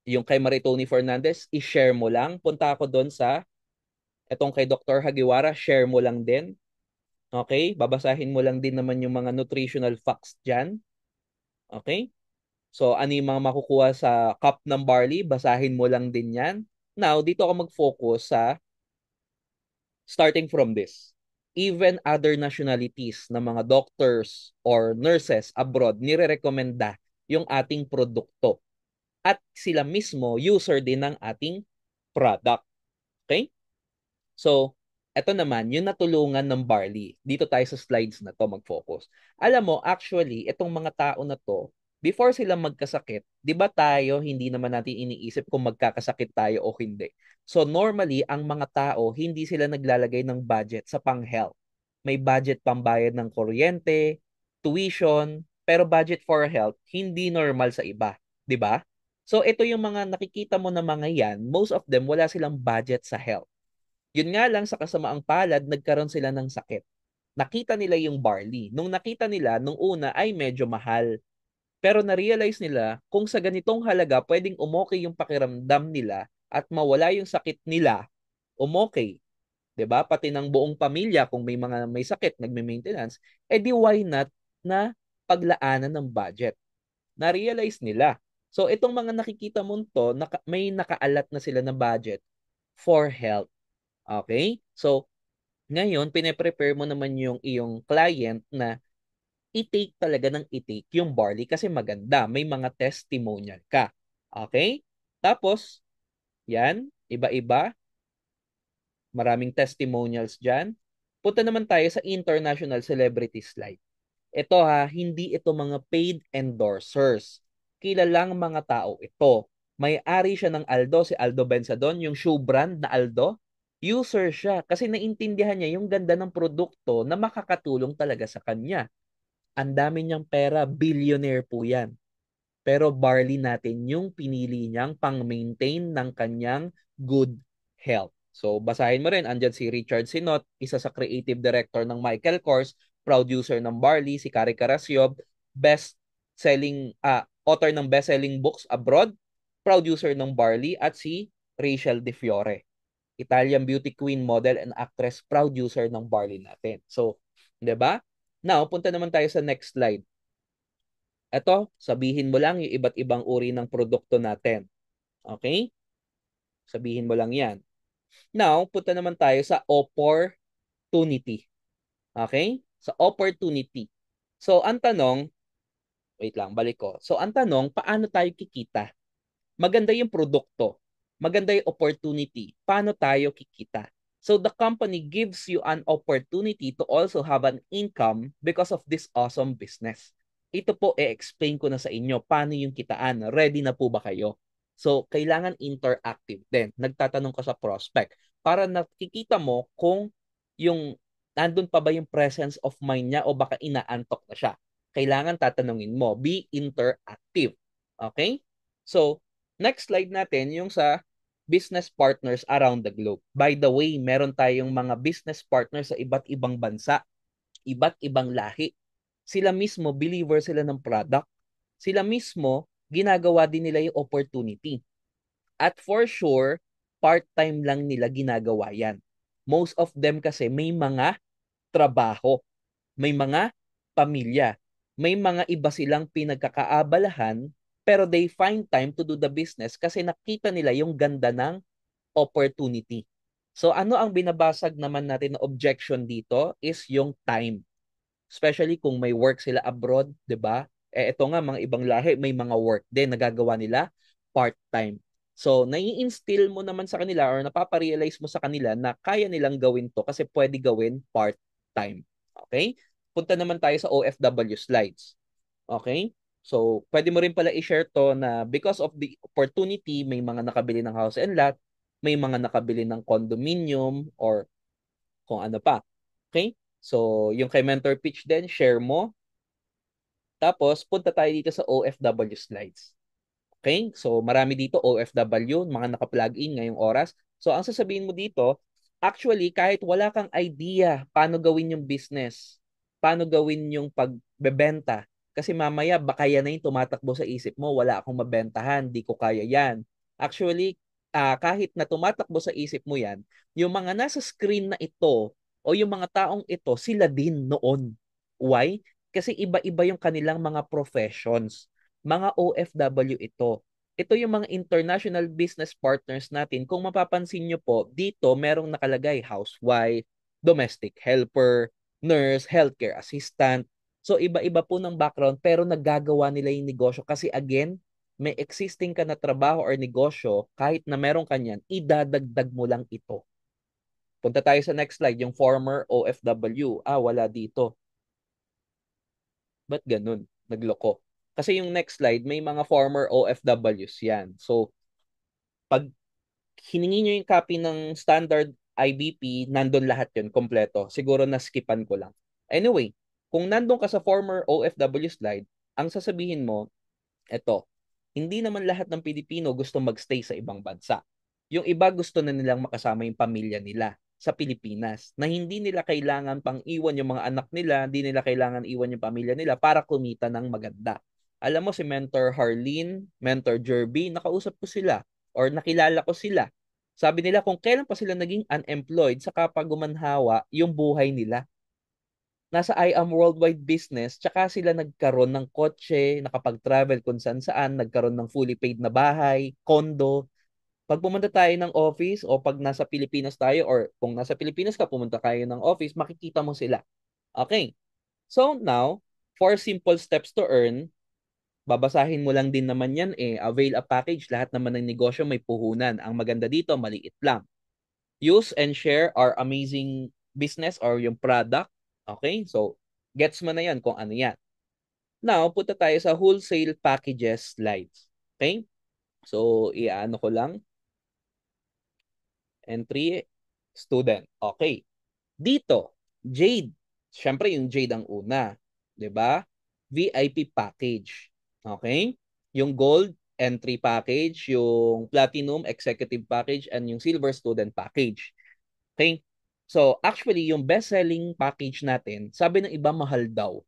Yung kay Maritoni Fernandez, i-share mo lang. Punta ako doon sa etong kay Dr. Hagiwara, share mo lang din. Okay? Babasahin mo lang din naman yung mga nutritional facts dyan. Okay? So, ano yung mga makukuha sa cup ng barley? Basahin mo lang din yan. Now, dito ako mag-focus sa starting from this. Even other nationalities na mga doctors or nurses abroad, nire-recommenda yung ating produkto. At sila mismo, user din ng ating product. Okay? So, eto naman, yung natulungan ng barley. Dito tayo sa slides na to mag-focus. Alam mo, actually, itong mga tao na to, before sila magkasakit, di ba tayo, hindi naman natin iniisip kung magkakasakit tayo o hindi. So, normally, ang mga tao, hindi sila naglalagay ng budget sa pang-health. May budget pambayad ng kuryente, tuition, pero budget for health, hindi normal sa iba. Di ba? So, ito yung mga nakikita mo na mga yan, most of them, wala silang budget sa health. Yun nga lang sa kasamaang palad, nagkaroon sila ng sakit. Nakita nila yung barley. Nung nakita nila, nung una ay medyo mahal. Pero na-realize nila kung sa ganitong halaga pwedeng umokay yung pakiramdam nila at mawala yung sakit nila, umokay. 'Di ba? Pati ng buong pamilya kung may mga may sakit, nagme-maintenance, edi why not na paglaanan ng budget. Na-realize nila. So itong mga nakikita mo to, may nakaalat na sila na budget for health. Okay? So, ngayon, pine-prepare mo naman yung iyong client na i-take talaga ng i-take yung barley kasi maganda. May mga testimonial ka. Okay? Tapos, yan, iba-iba. Maraming testimonials dyan. Punta naman tayo sa international celebrity slide. Ito ha, hindi ito mga paid endorsers. Kilalang mga tao ito. May-ari siya ng Aldo, si Aldo Benzadon, yung shoe brand na Aldo. User siya kasi naintindihan niya yung ganda ng produkto na makakatulong talaga sa kanya. Ang dami niyang pera, billionaire po yan. Pero barley natin yung pinili niyang pang-maintain ng kanyang good health. So basahin mo rin, andyan si Richard Sinot, isa sa creative director ng Michael Kors, proud user ng barley, si Kari Karasyov, author ng best-selling books abroad, proud user ng barley, at si Rachel De Fiore, Italian beauty queen, model, and actress, proud user ng barley natin. So, 'di ba? Now, punta naman tayo sa next slide. Ito, sabihin mo lang yung iba't ibang uri ng produkto natin. Okay? Sabihin mo lang yan. Now, punta naman tayo sa opportunity. Okay? Sa opportunity. So, ang tanong, wait lang, balik ko. So, ang tanong, paano tayo kikita? Maganda yung produkto. Maganda yung opportunity. Paano tayo kikita? So the company gives you an opportunity to also have an income because of this awesome business. Ito po, explain ko na sa inyo paano yung kitaan. Ready na po ba kayo? So, kailangan interactive din. Nagtatanong ka sa prospect para nakikita mo kung yung nandun pa ba yung presence of mind niya o baka inaantok na siya. Kailangan tatanungin mo. Be interactive. Okay? So, next slide natin yung sa business partners around the globe. By the way, meron tayong mga business partners sa iba't ibang bansa, iba't ibang lahi. Sila mismo, believer sila ng product. Sila mismo, ginagawa din nila yung opportunity. At for sure, part-time lang nila ginagawa yan. Most of them kasi may mga trabaho, may mga pamilya, may mga iba silang pinagkakaabalahan, pero they find time to do the business kasi nakita nila yung ganda ng opportunity. So ano ang binabasag naman natin na objection dito is yung time. Especially kung may work sila abroad, 'di ba? Ito nga mga ibang lahi may mga work din nagagawa nila part-time. So nai-instill mo naman sa kanila or napaparealize mo sa kanila na kaya nilang gawin to kasi pwede gawin part-time. Okay? Punta naman tayo sa OFW slides. Okay? So, pwede mo rin pala i-share to na because of the opportunity, may mga nakabili ng house and lot, may mga nakabili ng condominium or kung ano pa. Okay? So, yung kay mentor pitch din, share mo. Tapos, punta tayo dito sa OFW slides. Okay? So, marami dito OFW, mga naka-plug in ngayong oras. So, ang sasabihin mo dito, actually, kahit wala kang idea paano gawin yung business, paano gawin yung pagbebenta, kasi mamaya baka yan na yung tumatakbo sa isip mo, wala akong mabentahan, di ko kaya yan. Actually, kahit na tumatakbo sa isip mo yan, yung mga nasa screen na ito o yung mga taong ito, sila din noon. Why? Kasi iba-iba yung kanilang mga professions, mga OFW ito. Ito yung mga international business partners natin. Kung mapapansin nyo po, dito merong nakalagay housewife, domestic helper, nurse, healthcare assistant. So iba-iba po ng background pero naggagawa nila yung negosyo kasi again, may existing ka na trabaho or negosyo, kahit na meron kanyan, idadagdag mo lang ito. Punta tayo sa next slide, yung former OFW. Wala dito. Ba't ganun? Nagloko. Kasi yung next slide, may mga former OFWs yan. So, pag hiningi nyo yung copy ng standard IBP, nandun lahat yun, kompleto. Siguro na-skipan ko lang. Anyway, kung nandun ka sa former OFW slide, ang sasabihin mo, eto, hindi naman lahat ng Pilipino gusto magstay sa ibang bansa. Yung iba gusto na nilang makasama yung pamilya nila sa Pilipinas na hindi nila kailangan pang iwan yung mga anak nila, hindi nila kailangan iwan yung pamilya nila para kumita ng maganda. Alam mo si Mentor Harleen, Mentor Jerby, nakausap ko sila or nakilala ko sila. Sabi nila kung kailan pa sila naging unemployed sa kapag gumanhawa yung buhay nila. Nasa I Am Worldwide Business, tsaka sila nagkaroon ng kotse, nakapag-travel kung saan, nagkaroon ng fully paid na bahay, condo. Pag pumunta tayo ng office o pag nasa Pilipinas tayo or kung nasa Pilipinas ka, pumunta kayo ng office, makikita mo sila. Okay. So now, 4 simple steps to earn. Babasahin mo lang din naman yan Avail a package. Lahat naman ng negosyo may puhunan. Ang maganda dito, maliit lang. Use and share our amazing business or yung product. Okay? So, gets mo na yan kung ano yan. Now, punta tayo sa wholesale packages slides. Okay? So, iaano ko lang. Entry, student. Okay. Dito, Jade. Siyempre, yung Jade ang una. 'Di ba? VIP package. Okay? Yung Gold, entry package. Yung Platinum, executive package. And yung Silver, student package. Okay? So, actually, yung best-selling package natin, sabi ng iba, mahal daw.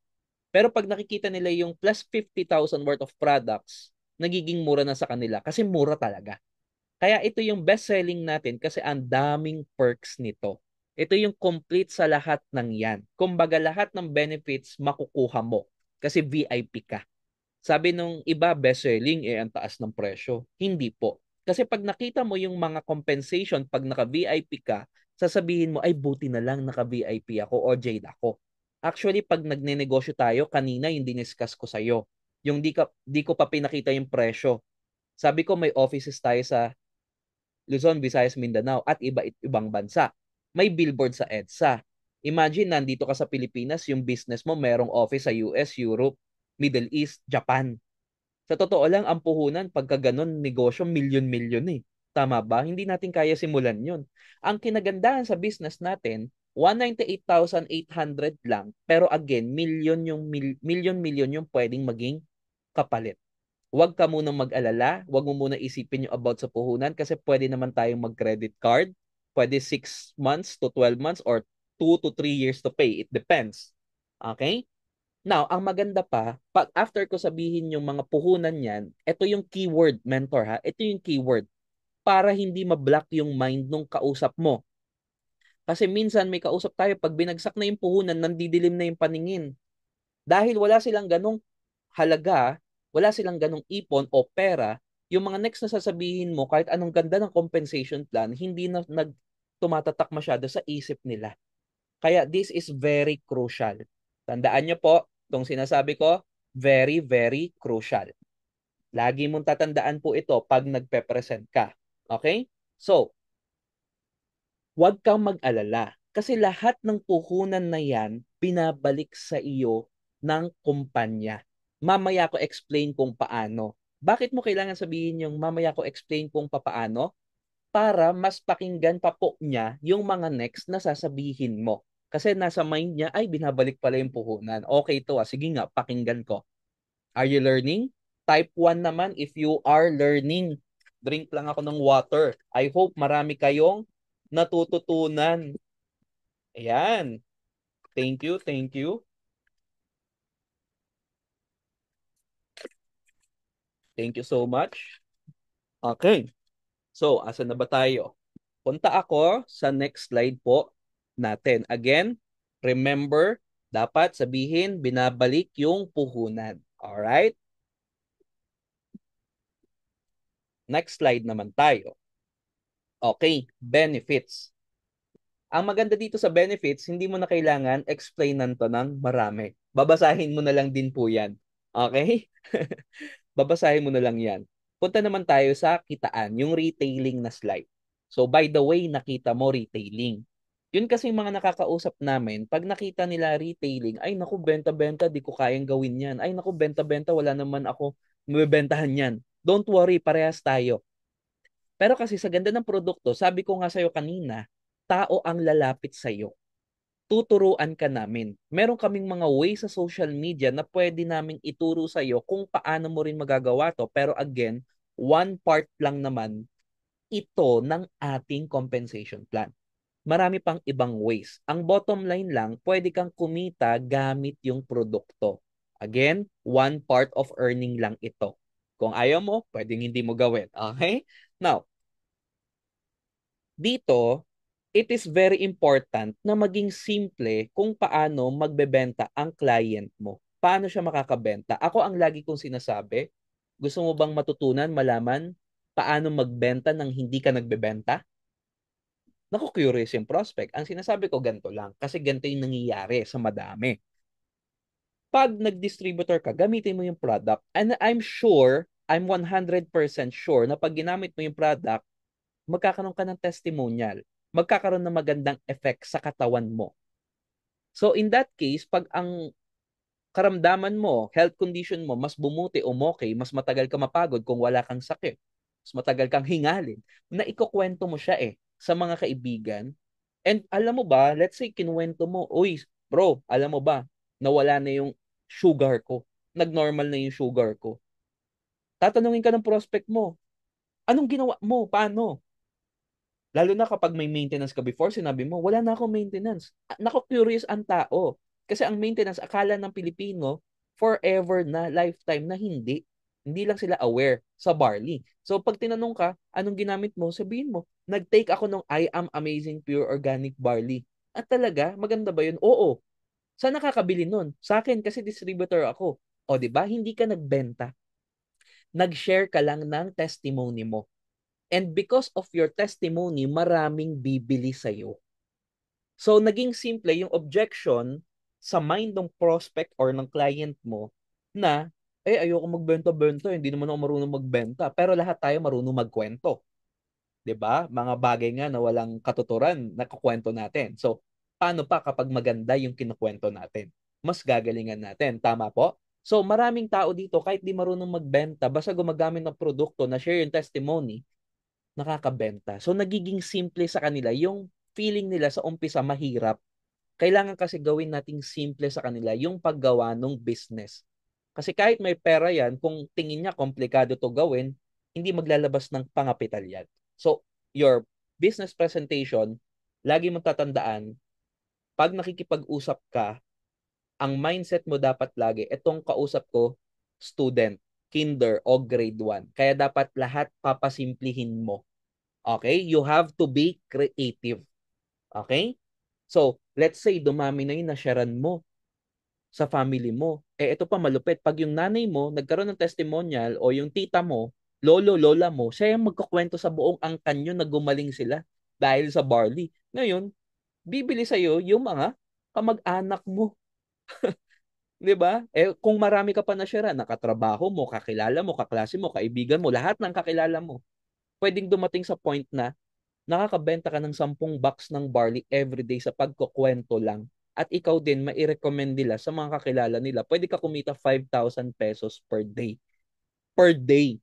Pero pag nakikita nila yung plus 50,000 worth of products, nagiging mura na sa kanila kasi mura talaga. Kaya ito yung best-selling natin kasi ang daming perks nito. Ito yung complete sa lahat ng yan. Kumbaga lahat ng benefits makukuha mo kasi VIP ka. Sabi nung iba, best-selling, ang taas ng presyo. Hindi po. Kasi pag nakita mo yung mga compensation, pag naka-VIP ka, sasabihin mo, ay buti na lang naka-VIP ako o Jade ako. Actually, pag nagne-negosyo tayo, kanina yung diniscuss ko sa'yo. Yung di ko pa pinakita yung presyo. Sabi ko may offices tayo sa Luzon, Visayas, Mindanao at ibang bansa. may billboard sa EDSA. Imagine, nandito ka sa Pilipinas, yung business mo merong office sa US, Europe, Middle East, Japan. Sa totoo lang, ang puhunan, pagka ganun, negosyo, milyon-milyon eh. Tama ba? Hindi natin kaya simulan yun. Ang kinagandahan sa business natin, 198,800 lang. Pero again, milyon-milyon yung pwedeng maging kapalit. Huwag ka munang mag-alala. Huwag mo muna isipin yung about sa puhunan kasi pwede naman tayong mag-credit card. Pwede 6 months to 12 months or 2 to 3 years to pay. It depends. Okay? Now, ang maganda pa, pag after ko sabihin yung mga puhunan niyan, ito yung keyword, mentor ha. Ito yung keyword para hindi ma-block yung mind nung kausap mo. Kasi minsan may kausap tayo, pag binagsak na yung puhunan, nandidilim na yung paningin. Dahil wala silang ganong halaga, wala silang ganong ipon o pera, yung mga next na sasabihin mo, kahit anong ganda ng compensation plan, hindi na tumatatak masyado sa isip nila. Kaya this is very crucial. Tandaan nyo po, itong sinasabi ko, very, very crucial. Lagi mong tatandaan po ito pag nagpe-present ka. Okay? So, huwag kang mag-alala. Kasi lahat ng puhunan na yan, binabalik sa iyo ng kumpanya. Mamaya ko explain kung paano. Bakit mo kailangan sabihin yung mamaya ko explain kung paano? Para mas pakinggan pa po niya yung mga next na sasabihin mo. Kasi nasa mind niya, ay, binabalik pala yung puhunan. Okay to, sige nga, pakinggan ko. Are you learning? Type 1 naman if you are learning. Drink lang ako ng water. I hope marami kayong natututunan. Ayan. Thank you, thank you. Thank you so much. Okay. So, asan na ba tayo? Punta ako sa next slide po natin. Again, remember, dapat sabihin, binabalik yung puhunan. Alright? Next slide naman tayo. Okay, benefits. Ang maganda dito sa benefits, hindi mo na kailangan explainan to ng marami. Babasahin mo na lang din po yan. Okay? Babasahin mo na lang yan. Punta naman tayo sa kitaan, yung retailing na slide. So by the way, nakita mo retailing. Yun kasi yung mga nakakausap namin, pag nakita nila retailing, ay naku, benta-benta, di ko kayang gawin yan. Ay naku, benta-benta, wala naman ako mabibentahan yan. Don't worry, parehas tayo. Pero kasi sa ganda ng produkto, sabi ko nga sa'yo kanina, tao ang lalapit sa'yo. Tuturuan ka namin. Meron kaming mga ways sa social media na pwede naming ituro sa'yo kung paano mo rin magagawa to. Pero again, one part lang naman ito ng ating compensation plan. Marami pang ibang ways. Ang bottom line lang, pwede kang kumita gamit yung produkto. Again, one part of earning lang ito. Kung ayaw mo, pwedeng hindi mo gawin. Okay? Now, dito, it is very important na maging simple kung paano magbebenta ang client mo. Paano siya makakabenta? Ako ang lagi kong sinasabi, gusto mo bang matutunan, malaman, paano magbenta nang hindi ka nagbebenta? Naku, curious yung prospect. Ang sinasabi ko, ganito lang. Kasi ganito yung nangyayari sa madami. Pag nag-distributor ka, gamitin mo yung product. And I'm sure, I'm 100% sure na pag ginamit mo yung product, magkakaroon ka ng testimonial. Magkakaroon ng magandang effect sa katawan mo. So in that case, pag ang karamdaman mo, health condition mo, mas bumuti o okay, mas matagal ka mapagod kung wala kang sakit, mas matagal kang hingalin, na ikukwento mo siya sa mga kaibigan. And alam mo ba, let's say kinuwento mo, uy, bro, alam mo ba, nawala na yung sugar ko. Nag-normal na yung sugar ko. Tatanungin ka ng prospect mo, anong ginawa mo? Paano? Lalo na kapag may maintenance ka before, sinabi mo, wala na akong maintenance. Nako-curious ang tao. Kasi ang maintenance, akala ng Pilipino, forever na, lifetime na hindi. Hindi lang sila aware sa barley. So pag tinanong ka, anong ginamit mo? Sabihin mo, nag-take ako ng I Am Amazing Pure Organic Barley. At talaga, maganda ba yun? Oo. Saan nakakabili nun? Sa akin, kasi distributor ako. O, di ba? Hindi ka nagbenta. Nag-share ka lang ng testimony mo. And because of your testimony, maraming bibili sa'yo. So, naging simple yung objection sa mind ng prospect or ng client mo na, ayoko magbenta-benta, hindi naman ako marunong magbenta. Pero lahat tayo marunong magkwento. 'di ba? Mga bagay nga na walang katuturan na kukwento natin. So, paano pa kapag maganda yung kinukwento natin? Mas gagalingan natin, tama po? So, maraming tao dito kahit di marunong magbenta, basta gumagamit ng produkto na share yung testimony, nakakabenta. So, nagiging simple sa kanila yung feeling nila sa umpisa mahirap. Kailangan kasi gawin nating simple sa kanila yung paggawa ng business. Kasi kahit may pera yan, kung tingin niya komplikado to gawin, hindi maglalabas ng pangapital yan. So, your business presentation, lagi mong tatandaan, pag nakikipag-usap ka, ang mindset mo dapat lagi, itong kausap ko, student, kinder o grade 1. Kaya dapat lahat papasimplihin mo. Okay? You have to be creative. Okay? So, let's say dumami na yung nasharan mo sa family mo. Eh, ito pa malupit. Pag yung nanay mo nagkaroon ng testimonial o yung tita mo, lolo, lola mo, siya yung magkukwento sa buong angkan nyo na gumaling sila dahil sa barley. Ngayon, bibili sa'yo yung mga kamag-anak mo. 'Di ba? Eh, kung marami ka pa na share, nakatrabaho mo, kakilala mo, kaklase mo, kaibigan mo, lahat ng kakilala mo, pwedeng dumating sa point na nakakabenta ka ng 10 box ng barley everyday sa pagkukwento lang. At ikaw din, mai-recommend nila sa mga kakilala nila. Pwede ka kumita 5,000 pesos per day. Per day.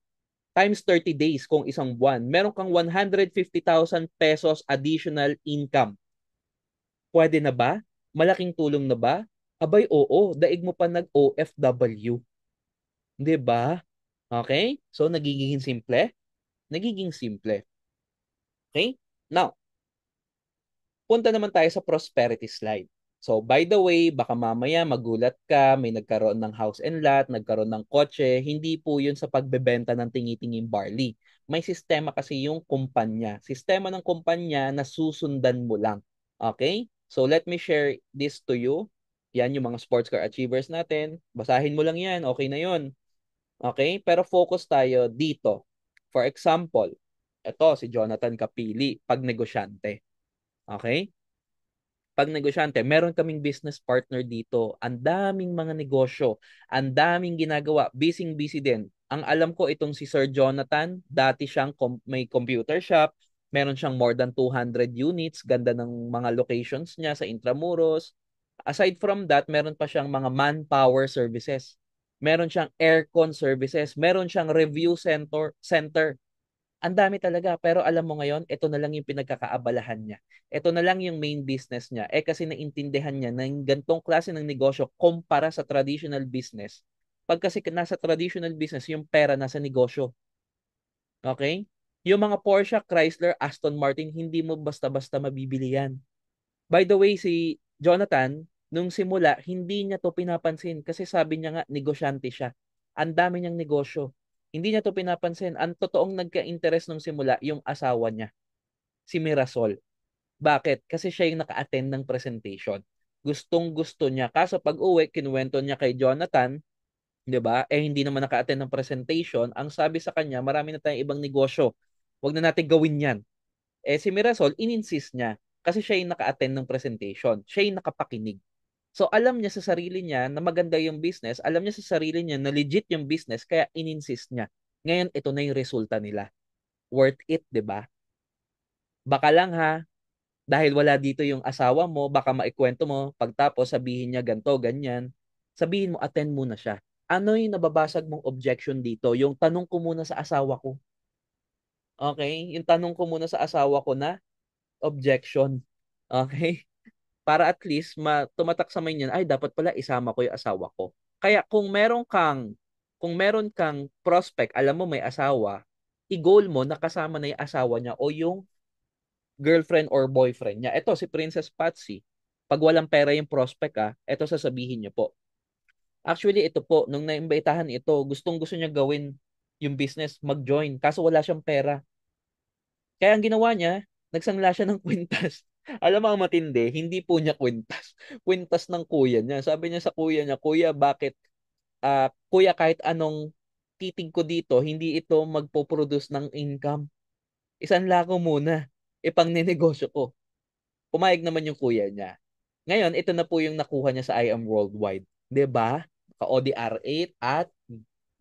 Times 30 days kung isang buwan. Meron kang 150,000 pesos additional income. Pwede na ba? Malaking tulong na ba? Abay, oo. Daig mo pa nag-OFW. 'Di ba? Okay? So, nagiging simple? Nagiging simple. Okay? Now, punta naman tayo sa prosperity slide. So, by the way, baka mamaya magulat ka, may nagkaroon ng house and lot, nagkaroon ng kotse, hindi po yun sa pagbebenta ng tingi-tinging barley. May sistema kasi yung kumpanya. Sistema ng kumpanya na susundan mo lang. Okay? So, let me share this to you. Yan yung mga sports car achievers natin. Basahin mo lang yan. Okay na yun. Okay? Pero focus tayo dito. For example, ito si Jonathan Kapili, pag negosyante. Okay? Pag negosyante, meron kaming business partner dito. Ang daming mga negosyo, ang daming ginagawa, busy-busy din. Ang alam ko itong si Sir Jonathan, dati siyang may computer shop, meron siyang more than 200 units, ganda ng mga locations niya sa Intramuros. Aside from that, meron pa siyang mga manpower services. Meron siyang aircon services, meron siyang review center. Ang dami talaga. Pero alam mo ngayon, ito na lang yung pinagkakaabalahan niya. Ito na lang yung main business niya. Eh kasi naintindihan niya na yung gantong klase ng negosyo kumpara sa traditional business. Pag kasi nasa traditional business, yung pera nasa negosyo. Okay? Yung mga Porsche, Chrysler, Aston Martin, hindi mo basta-basta mabibili yan. By the way, si Jonathan, nung simula, hindi niya to pinapansin kasi sabi niya nga, negosyante siya. Ang dami niyang negosyo. Hindi niya to pinapansin. Ang totoong nagka-interest nung simula, yung asawa niya, si Mirasol. Bakit? Kasi siya yung naka-attend ng presentation. Gustong-gusto niya. Kaso pag uwi, kinuwento niya kay Jonathan, 'di ba? Eh hindi naman naka-attend ng presentation. Ang sabi sa kanya, marami na tayong ibang negosyo. Huwag na natin gawin 'yan. Eh si Mirasol, in-insist niya kasi siya yung naka-attend ng presentation. Siya yung nakapakinig. So alam niya sa sarili niya na maganda yung business, alam niya sa sarili niya na legit yung business, kaya in-insist niya. Ngayon, ito na yung resulta nila. Worth it, di ba? Baka lang ha, dahil wala dito yung asawa mo, baka maikwento mo, pagtapos sabihin niya ganto, ganyan. Sabihin mo, attend muna siya. Ano yung nababasag mong objection dito? Yung tanong ko muna sa asawa ko. Okay? Yung tanong ko muna sa asawa ko na objection. Okay? Para at least tumatak sa mind niyan, ay dapat pala isama ko yung asawa ko. Kaya kung meron kang prospect, alam mo may asawa, i-goal mo na kasama na yung asawa niya o yung girlfriend or boyfriend niya. Ito si Princess Patsy. Pag walang pera yung prospect ito sasabihin niyo po. Actually, ito po, nung naimbitahan ito, gustong-gusto niya gawin yung business, mag-join. Kaso wala siyang pera. Kaya ang ginawa niya, nagsangla siya ng kwintas. Alam mo ang matindi, hindi po niya kwintas. Kwintas ng kuya niya. Sabi niya sa kuya niya, Kuya, bakit? Kuya, kahit anong titig ko dito, hindi ito magpo-produce ng income. Isanla ko muna. Ipang ninegosyo ko. Pumayag naman yung kuya niya. Ngayon, ito na po yung nakuha niya sa I Am Worldwide. 'Di ba? Ka-ODR 8 at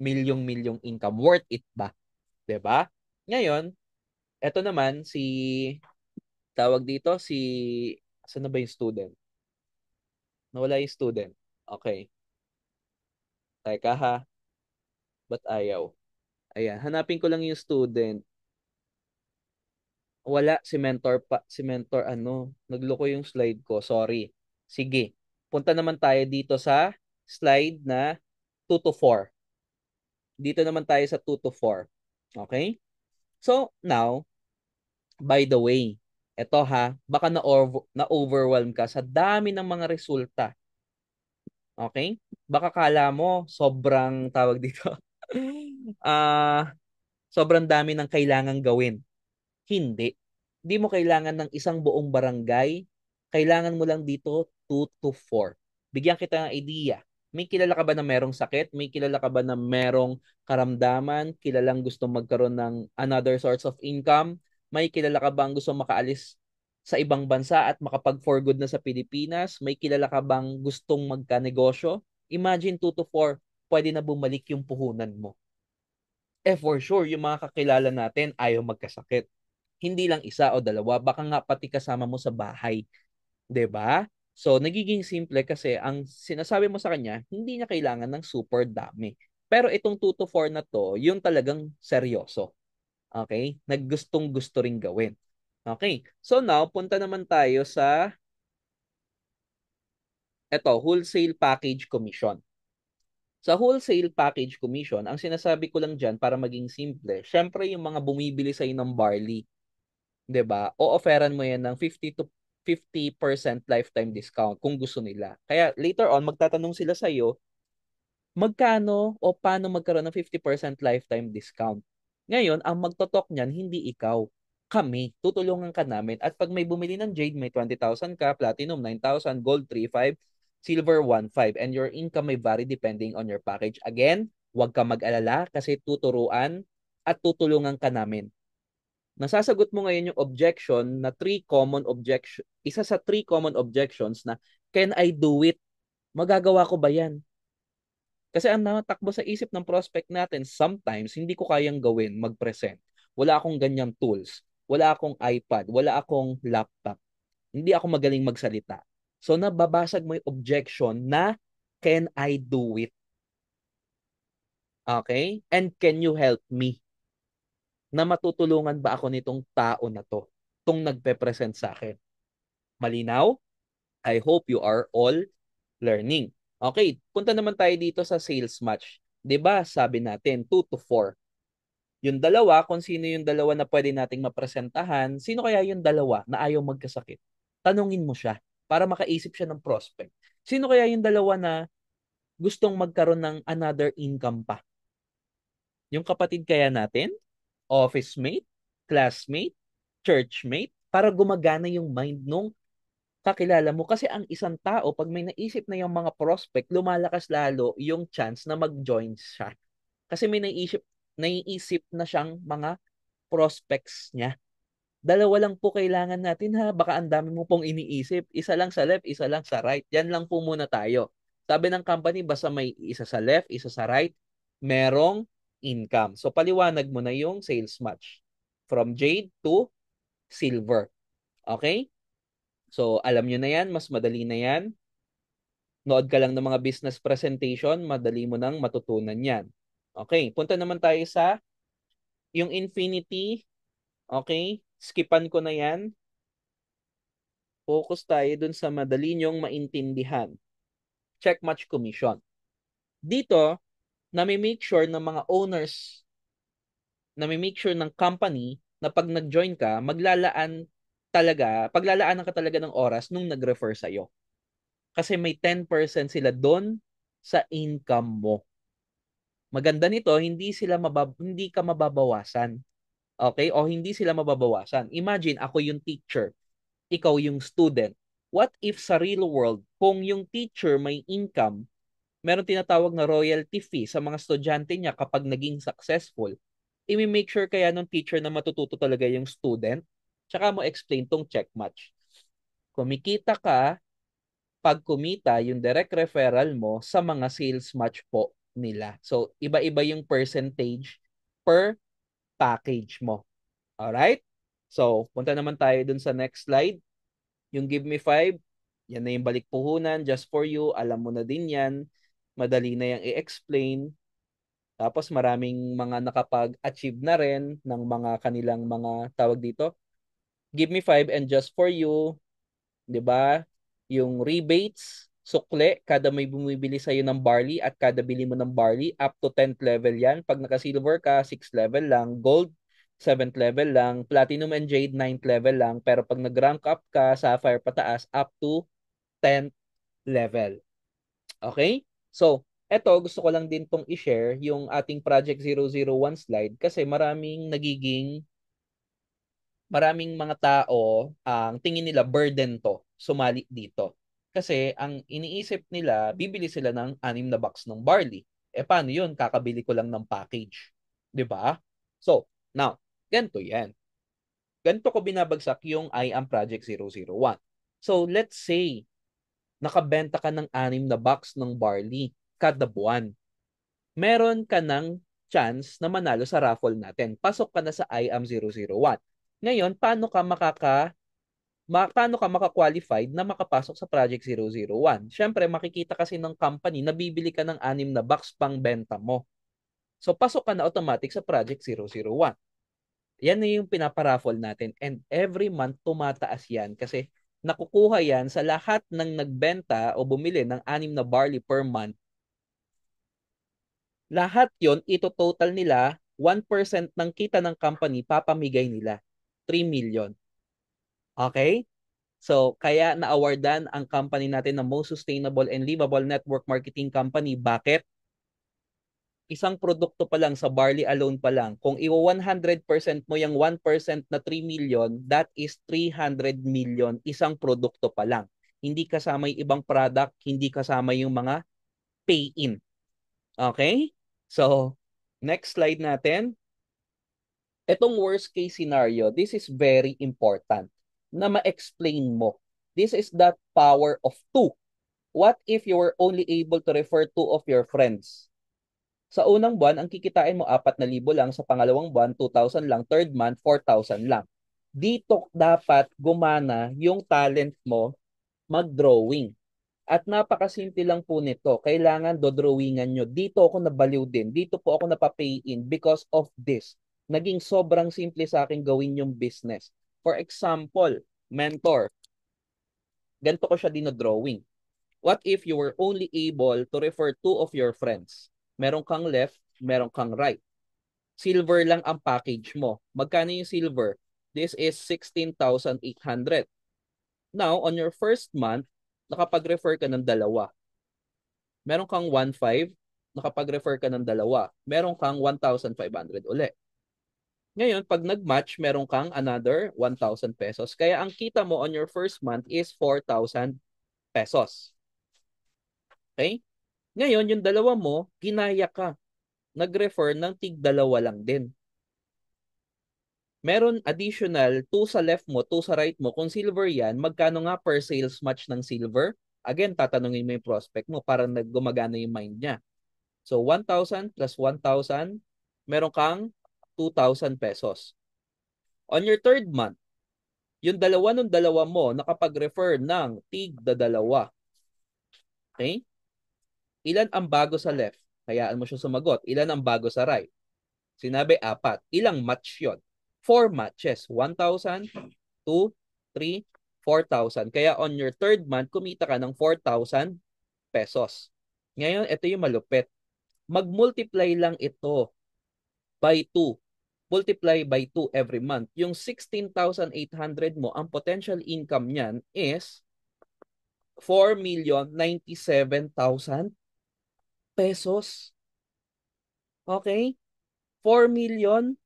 milyong-milyong income. Worth it ba? 'Di ba? Ngayon, Eto naman, tawag dito, saan na ba yung student? Nawala yung student. Okay. Teka ha, ba't ayaw? Ayan, hanapin ko lang yung student. Wala, si mentor nagloko yung slide ko, sorry. Sige, punta naman tayo dito sa slide na 2 to 4. Dito naman tayo sa 2 to 4. Okay? So, now, by the way, eto ha, baka na-overwhelm ka sa dami ng mga resulta. Okay? Baka kala mo sobrang tawag dito. ah Sobrang dami ng kailangang gawin. Hindi. Hindi mo kailangan ng isang buong barangay. Kailangan mo lang dito 2 to 4. Bigyan kita ng idea. May kilala ka ba na merong sakit? May kilala ka ba na merong karamdaman? Kilalang gusto magkaroon ng another source of income? May kilala ka bang gusto makaalis sa ibang bansa at makapag-for good na sa Pilipinas? May kilala ka bang gustong magka-negosyo? Imagine 2 to 4, pwede na bumalik yung puhunan mo. For sure, yung mga kakilala natin ayaw magkasakit. Hindi lang isa o dalawa, baka nga pati kasama mo sa bahay, 'di ba? So, nagiging simple kasi ang sinasabi mo sa kanya, hindi niya kailangan ng super dami. Pero itong 2 to 4 na to, yung talagang seryoso. Okay? Naggustong gusto ring gawin. Okay. So now, punta naman tayo sa wholesale package commission. Sa wholesale package commission, ang sinasabi ko lang dyan para maging simple, syempre yung mga bumibili sa'yo ng barley, 'di ba? O-offeran mo 'yan ng 50% lifetime discount kung gusto nila. Kaya later on magtatanong sila sa iyo, magkano o paano magkaroon ng 50% lifetime discount. Ngayon, ang magtotok niyan hindi ikaw. Kami, tutulungan ka namin. At pag may bumili ng Jade, may 20,000 ka, Platinum 9,000, Gold 3,500, Silver 1,500, and your income may vary depending on your package. Again, huwag ka mag-alala kasi tuturuan at tutulungan ka namin. Nasasagot mo ngayon yung objection na isa sa three common objections na, can I do it? Magagawa ko ba yan? Kasi ang nakatakbo sa isip ng prospect natin, sometimes hindi ko kayang gawin, mag-present. Wala akong ganyang tools. Wala akong iPad. Wala akong laptop. Hindi ako magaling magsalita. So nababasag mo yung objection na, can I do it? Okay? And can you help me? Na matutulungan ba ako nitong tao na to? Itong nagpe-present sa akin. Malinaw? I hope you are all learning. Okay, punta naman tayo dito sa sales match. 'Di ba? Sabi natin 2 to 4. Yung dalawa, kung sino yung dalawa na pwede nating mapresentahan, sino kaya yung dalawa na ayaw magkasakit? Tanungin mo siya para makaisip siya ng prospect. Sino kaya yung dalawa na gustong magkaroon ng another income pa? Yung kapatid kaya natin? Office mate? Classmate? Churchmate? Para gumagana yung mind nung kakilala mo. Kasi ang isang tao, pag may naisip na yung mga prospect, lumalakas lalo yung chance na mag-join siya. Kasi may naiisip na siyang mga prospects niya. Dalawa lang po kailangan natin ha. Baka ang dami mo pong iniisip. Isa lang sa left, isa lang sa right. Yan lang po muna tayo. Sabi ng company, basta may isa sa left, isa sa right, merong income. So paliwanag mo na yung sales match. From jade to silver. Okay? So alam nyo na yan, mas madali na yan. Nood ka lang ng mga business presentation, madali mo nang matutunan yan. Okay, punta naman tayo sa yung infinity. Okay, skipan ko na yan. Focus tayo dun sa madali nyong maintindihan. Check match commission. Dito, nami-make sure ng mga owners, nami-make sure ng company na pag nag-join ka, paglalaanan ka talaga ng oras nung nag-refer sa'yo. Kasi may 10% sila doon sa income mo. Maganda nito, hindi ka mababawasan. Okay? O hindi sila mababawasan. Imagine, ako yung teacher, ikaw yung student. What if sa real world, kung yung teacher may income, meron tinatawag na royalty fee sa mga estudyante niya kapag naging successful, i-make sure kaya ng teacher na matututo talaga yung student, tsaka mo explain tong check match. Kumikita ka pag kumita yung direct referral mo sa mga sales match po nila. So, iba-iba yung percentage per package mo. Alright? So, punta naman tayo dun sa next slide. Yung Give Me 5, yan na yung balik puhunan, just for you. Alam mo na din yan. Madali na yung i-explain. Tapos maraming mga nakapag-achieve na rin ng mga kanilang mga tawag dito. Give Me 5 and just for you. 'Di ba? Yung rebates, sukle, kada may bumibili sa iyo ng barley at kada bili mo ng barley, up to 10th level yan. Pag naka-silver ka, 6th level lang. Gold, 7th level lang. Platinum and Jade, 9th level lang. Pero pag nag-rank up ka, Sapphire pataas, up to 10th level. Okay? So, eto, gusto ko lang din tong i-share yung ating Project 001 slide kasi maraming mga tao ang tingin nila burden to sumali dito. Kasi ang iniisip nila, bibili sila ng 6 na box ng barley. Eh paano yun? Kakabili ko lang ng package. 'Di ba? So, now, ganito yan. Ganito ko binabagsak yung I Am Project 001. So, let's say, nakabenta ka ng 6 na box ng barley kada buwan. Meron ka ng chance na manalo sa raffle natin. Pasok ka na sa I Am 001. Ngayon, paano ka maka-qualified na makapasok sa Project 001? Siyempre, makikita kasi ng company na bibili ka ng 6 na box pang benta mo. So, pasok ka na automatic sa Project 001. Yan na yung pinaparaffle natin. And every month, tumataas yan kasi nakukuha yan sa lahat ng nagbenta o bumili ng 6 na barley per month. Lahat yon ito total nila, 1% ng kita ng company, papamigay nila. 3 million. Okay? So, kaya na-awardan ang company natin ng Most Sustainable and Livable Network Marketing Company. Bakit? Isang produkto pa lang, sa barley alone pa lang. Kung i-100% mo yung 1% na 3 million, that is 300 million, isang produkto pa lang. Hindi kasama yung ibang product, hindi kasama yung mga pay-in. Okay? So, next slide natin. Itong worst case scenario, this is very important na ma-explain mo. This is that power of 2. What if you were only able to refer 2 of your friends? Sa unang buwan, ang kikitain mo 4,000 lang. Sa pangalawang buwan, 2,000 lang. Third month, 4,000 lang. Dito dapat gumana yung talent mo mag-drawing. At napakasimple lang po nito. Kailangan dodrawingan nyo. Dito ako nabaliw din. Dito po ako napapay in because of this. Naging sobrang simple sa akin gawin yung business. For example, mentor. Ganito ko siya dinodrawing. What if you were only able to refer 2 of your friends? Meron kang left, meron kang right. Silver lang ang package mo. Magkano yung silver? This is 16,800. Now, on your first month, nakapag-refer ka ng 2. Meron kang 1,500, nakapag-refer ka ng 2. Meron kang 1,500 uli. Ngayon, pag nag-match, meron kang another 1,000 pesos. Kaya ang kita mo on your first month is 4,000 pesos. Okay? Ngayon, yung 2 mo, ginaya ka. Nag-refer ng tig-2 lang din. Meron additional 2 sa left mo, 2 sa right mo. Kung silver yan, magkano nga per sales match ng silver? Again, tatanungin mo yung prospect mo para gumagana yung mind niya. So, 1,000 plus 1,000, meron kang 2,000 pesos. On your third month, yung 2 ng 2 mo nakapag-refer ng tig-2. Okay? Ilan ang bago sa left? Hayaan mo siya sumagot. Ilan ang bago sa right? Sinabi 4. Ilang match yon? 4 matches. 1,000, 2, 3, 4,000. Kaya on your third month, kumita ka ng 4,000 pesos. Ngayon, ito yung malupit. Mag-multiply lang ito by 2. Multiply by 2 every month. Yung 16,800 mo, ang potential income niyan is 4,097,000 pesos. Okay? 4,097,000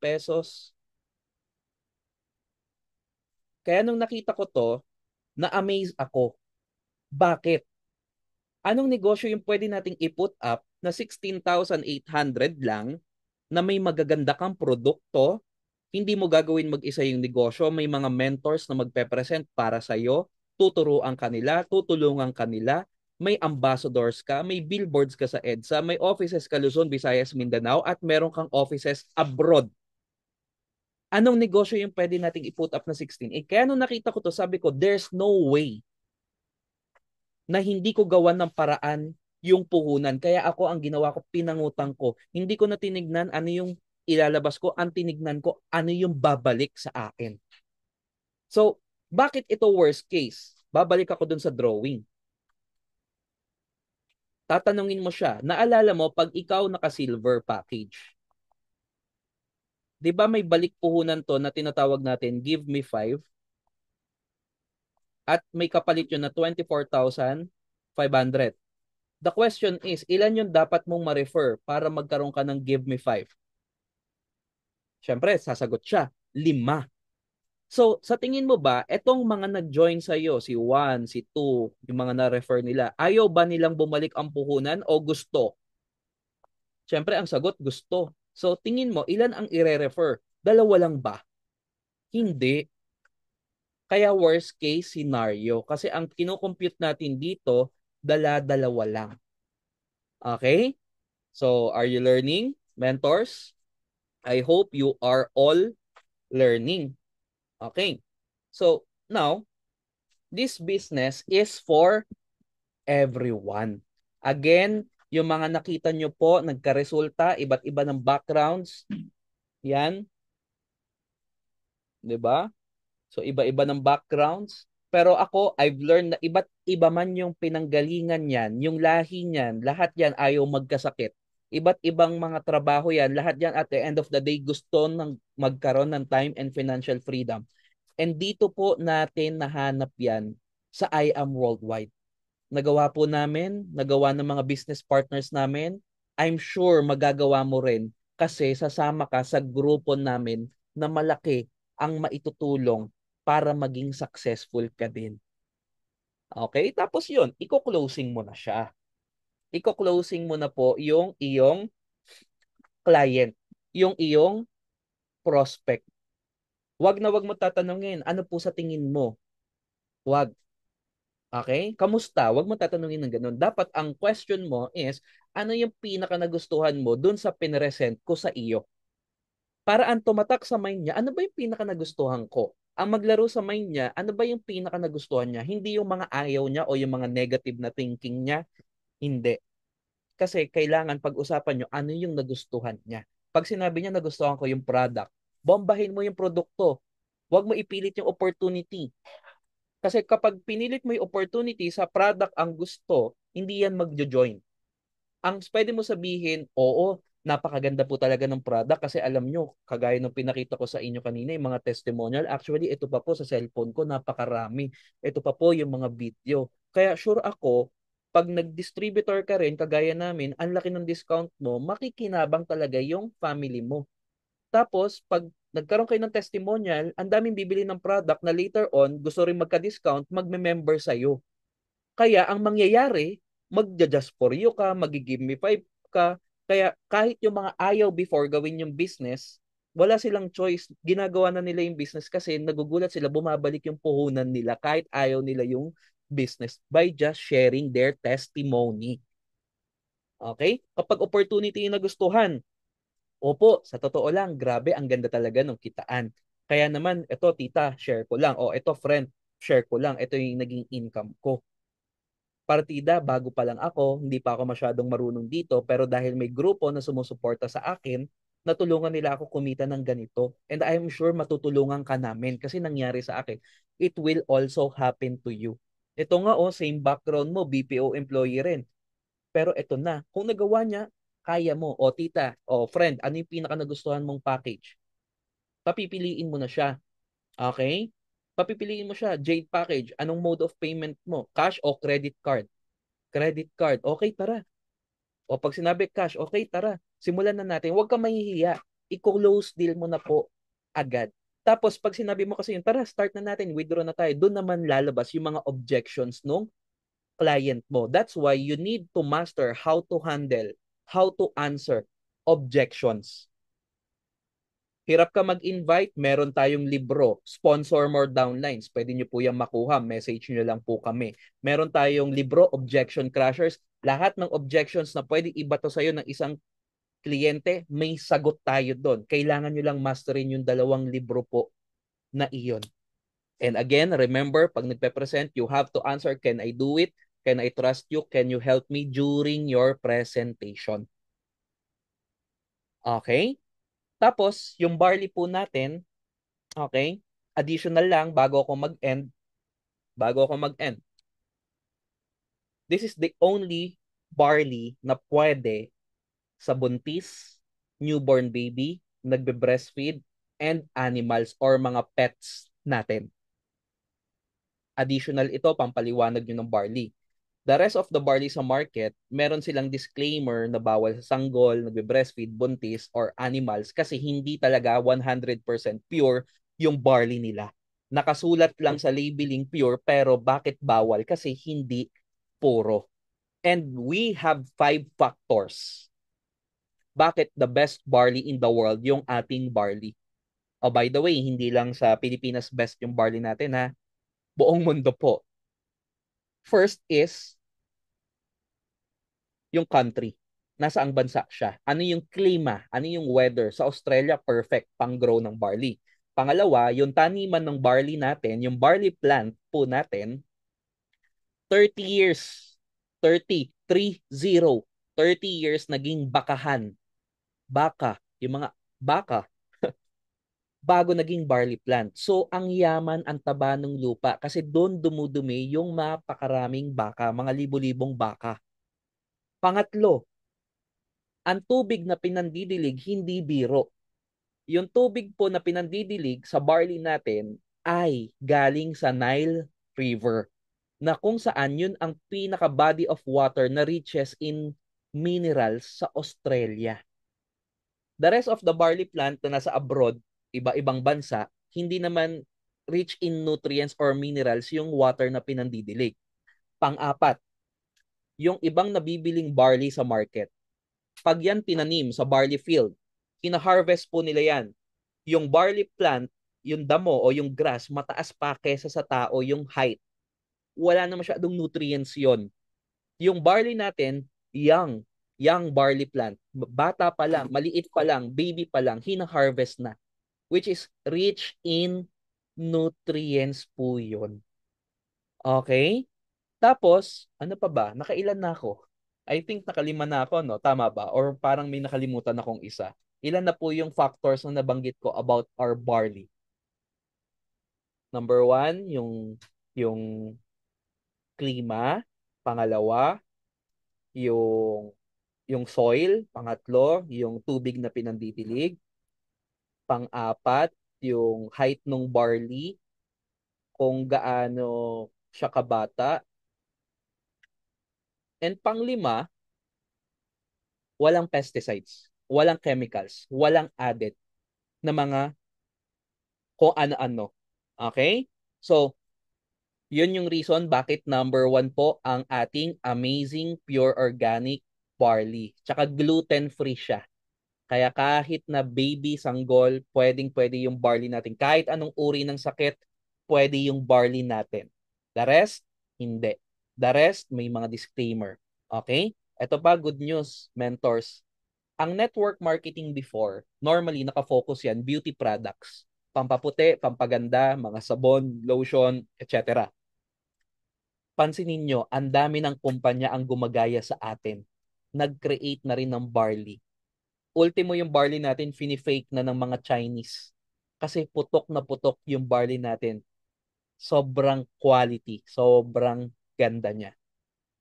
pesos. Kaya nung nakita ko to, na-amaze ako. Bakit? Anong negosyo yung pwede nating i-put up na 16,800 lang na may magaganda kang produkto, hindi mo gagawin mag-isa yung negosyo, may mga mentors na magpe-present para sa'yo, tuturuan kanila, tutulungan kanila, may ambassadors ka, may billboards ka sa EDSA, may offices ka Luzon, Visayas, Mindanao, at meron kang offices abroad. Anong negosyo yung pwede nating i-put up na 16? Kaya nung nakita ko to, sabi ko, there's no way na hindi ko gawan ng paraan yung puhunan. Kaya ako, ang ginawa ko, pinangutang ko. Hindi ko na tinignan ano yung ilalabas ko, ang tinignan ko, ano yung babalik sa akin. So, bakit ito worst case? Babalik ako dun sa drawing. Tatanungin mo siya, naalala mo pag ikaw naka-silver package, di ba may balik puhunan to na tinatawag natin, give me 5, at may kapalit yun na 24,500. The question is, ilan yung dapat mong ma-refer para magkaroon ka ng give me 5? Siyempre, sasagot siya, 5. So, sa tingin mo ba, etong mga nag-join sa iyo, si 1, si 2, yung mga na-refer nila, ayaw ba nilang bumalik ang puhunan o gusto? Siyempre, ang sagot, gusto. So, tingin mo, ilan ang ire-refer? 2 lang ba? Hindi. Kaya worst case scenario. Kasi ang kinocompute natin dito, 2 lang. Okay? So, are you learning, mentors? I hope you are all learning. Okay. So, now, this business is for everyone. Again, yung mga nakita nyo po, nagkaresulta, iba't iba ng backgrounds. Yan. 'Di ba? So, iba-iba ng backgrounds. Pero ako, I've learned na iba't iba man yung pinanggalingan yan, yung lahi niyan, lahat yan ayaw magkasakit. Iba't ibang mga trabaho yan, lahat yan at the end of the day gusto ng magkaroon ng time and financial freedom. And dito po natin nahanap yan sa I Am Worldwide. Nagawa po namin, nagawa ng mga business partners namin. I'm sure magagawa mo rin kasi sasama ka sa grupo namin na malaki ang maitutulong para maging successful ka din. Okay? Tapos yun, iko-closing mo na siya. Iko-closing mo na po yung iyong client, yung iyong prospect. Wag na wag mo tatanungin, ano po sa tingin mo? Wag. Okay? Kamusta? Wag mo tatanungin ng ganun. Dapat ang question mo is, ano yung pinaka nagustuhan mo dun sa pinresent ko sa iyo? Para ang tumatak sa mind niya, ano ba yung pinaka nagustuhan ko? Ang maglaro sa mind niya, ano ba yung pinaka nagustuhan niya? Hindi yung mga ayaw niya o yung mga negative na thinking niya. Hindi. Kasi kailangan pag-usapan nyo ano yung nagustuhan niya. Pag sinabi niya nagustuhan ko yung product, bombahin mo yung produkto. Huwag mo ipilit yung opportunity. Kasi kapag pinilit mo yung opportunity sa product ang gusto, hindi yan magjo-join. Ang pwede mo sabihin, oo, napakaganda po talaga ng product kasi alam nyo, kagaya ng pinakita ko sa inyo kanina, yung mga testimonial, actually, ito pa po sa cellphone ko, napakarami. Ito pa po yung mga video. Kaya sure ako, pag nag-distributor ka rin, kagaya namin, ang laki ng discount mo, makikinabang talaga yung family mo. Tapos, pag nagkaroon kayo ng testimonial, ang daming bibili ng product na later on, gusto rin magka-discount, magme-member sa'yo. Kaya ang mangyayari, magja-just for you ka, magi-give me 5 ka. Kaya kahit yung mga ayaw before gawin yung business, wala silang choice. Ginagawa na nila yung business kasi nagugulat sila, bumabalik yung puhunan nila kahit ayaw nila yung business by just sharing their testimony. Okay? Kapag opportunity yung nagustuhan, opo, sa totoo lang, grabe, ang ganda talaga ng kitaan. Kaya naman, ito tita, share ko lang. O ito friend, share ko lang. Ito yung naging income ko. Partida, bago pa lang ako, hindi pa ako masyadong marunong dito, pero dahil may grupo na sumusuporta sa akin, natulungan nila ako kumita ng ganito. And I'm sure matutulungan ka namin kasi nangyari sa akin. It will also happen to you. Ito nga same background mo, BPO employee rin. Pero ito na, kung nagawa niya, kaya mo. O tita, o friend, ano yung pinaka nagustuhan mong package? Papipiliin mo na siya. Okay? Papipiliin mo siya. Jade package. Anong mode of payment mo? Cash o credit card? Credit card. Okay, tara. O pag sinabi cash, okay, tara. Simulan na natin. Huwag ka mahihiya. I-close deal mo na po agad. Tapos pag sinabi mo kasi yun, tara, start na natin, withdraw na tayo. Doon naman lalabas yung mga objections nung client mo. That's why you need to master how to handle, how to answer objections. Hirap ka mag-invite, meron tayong libro, sponsor more downlines. Pwede nyo po yung makuha, message nyo lang po kami. Meron tayong libro, Objection Crushers. Lahat ng objections na pwede ibato sa'yo ng isang kliyente, may sagot tayo doon. Kailangan nyo lang masterin yung 2 libro po na iyon. And again, remember, pag nagpe-present, you have to answer, can I do it? Can I trust you? Can you help me during your presentation? Okay? Tapos, yung barley po natin, okay? Additional lang, bago ako mag-end. This is the only barley na pwede sa buntis, newborn baby, nagbe-breastfeed, and animals or mga pets natin. Additional ito, pampaliwanag nyo ng barley. The rest of the barley sa market, meron silang disclaimer na bawal sa sanggol, nagbe-breastfeed, buntis, or animals kasi hindi talaga 100% pure yung barley nila. Nakasulat lang sa labeling pure pero bakit bawal? Kasi hindi puro. And we have 5 factors. Bakit the best barley in the world yung ating barley? Oh, by the way, hindi lang sa Pilipinas best yung barley natin ha. Buong mundo po. First is yung country. Nasaang bansa siya? Ano yung klima? Ano yung weather? Sa Australia, perfect pang-grow ng barley. Pangalawa, yung taniman ng barley natin, yung barley plant po natin, 30 years, 30, 30, 30 years naging bakahan. Baka, yung mga baka, bago naging barley plant. So, ang yaman, ang taba ng lupa kasi doon dumudumi yung mapakaraming baka, mga libo-libong baka. Pangatlo, ang tubig na pinandidilig hindi biro. Yung tubig po na pinandidilig sa barley natin ay galing sa Nile River na kung saan yun ang pinaka body of water na riches in minerals sa Australia. The rest of the barley plant na nasa abroad, iba-ibang bansa, hindi naman rich in nutrients or minerals yung water na pinandidilig. Pang-apat, yung ibang nabibiling barley sa market, pag yan tinanim sa barley field, kina-harvest po nila yan. Yung barley plant, yung damo o yung grass, mataas pa kesa sa tao yung height. Wala na masyadong nutrients yon. Yung barley natin, young barley plant. Bata pa lang, maliit pa lang, baby pa lang, hina-harvest na. Which is rich in nutrients po yun. Okay? Tapos, ano pa ba? Nakailan na ako? I think nakalima na ako, no? Tama ba? Or parang may nakalimutan akong isa. Ilan na po yung factors na nabanggit ko about our barley? Number 1, yung klima. Pangalawa, yung yung soil. Pangatlo, yung tubig na pinandidilig. Pang-apat, yung height ng barley. Kung gaano siya kabata. And pang-5, walang pesticides, walang chemicals, walang added na mga kung ano-ano. Okay? So, yun yung reason bakit number 1 po ang ating amazing pure organic barley. Tsaka gluten-free siya. Kaya kahit na baby sanggol, pwedeng-pwede yung barley natin. Kahit anong uri ng sakit, pwede yung barley natin. The rest, hindi. The rest, may mga disclaimer. Okay? Ito pa, good news, mentors. Ang network marketing before, normally nakafocus yan, beauty products. Pampaputi, pampaganda, mga sabon, lotion, etc. Pansinin nyo, ang dami ng kumpanya ang gumagaya sa atin. Nag-create na rin ng barley. Ultimo yung barley natin, fini-fake na ng mga Chinese. Kasi putok na putok yung barley natin. Sobrang quality, sobrang ganda niya.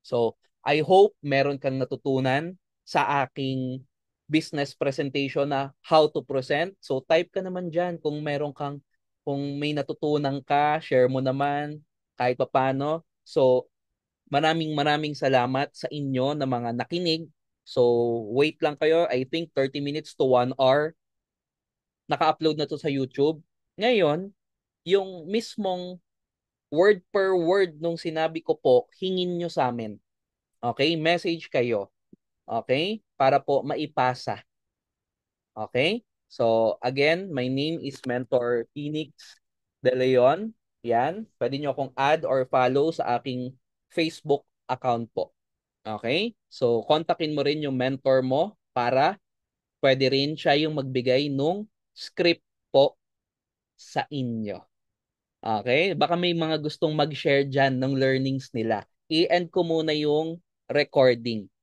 So, I hope meron kang natutunan sa aking business presentation na how to present. So, type ka naman dyan kung may natutunan ka, share mo naman kahit paano. So, maraming maraming salamat sa inyo na mga nakinig. So, wait lang kayo. I think 30 minutes to 1 hour. Naka-upload na to sa YouTube. Ngayon, yung mismong word per word nung sinabi ko po, hingin nyo sa amin. Okay? Message kayo. Okay? Para po maipasa. Okay? So, again, my name is Mentor Phoenix De Leon. Yan. Pwede nyo akong add or follow sa aking Facebook account po. Okay? So, kontakin mo rin yung mentor mo para pwede rin siya yung magbigay nung script po sa inyo. Okay? Baka may mga gustong mag-share dyan ng learnings nila. I-end ko muna yung recording.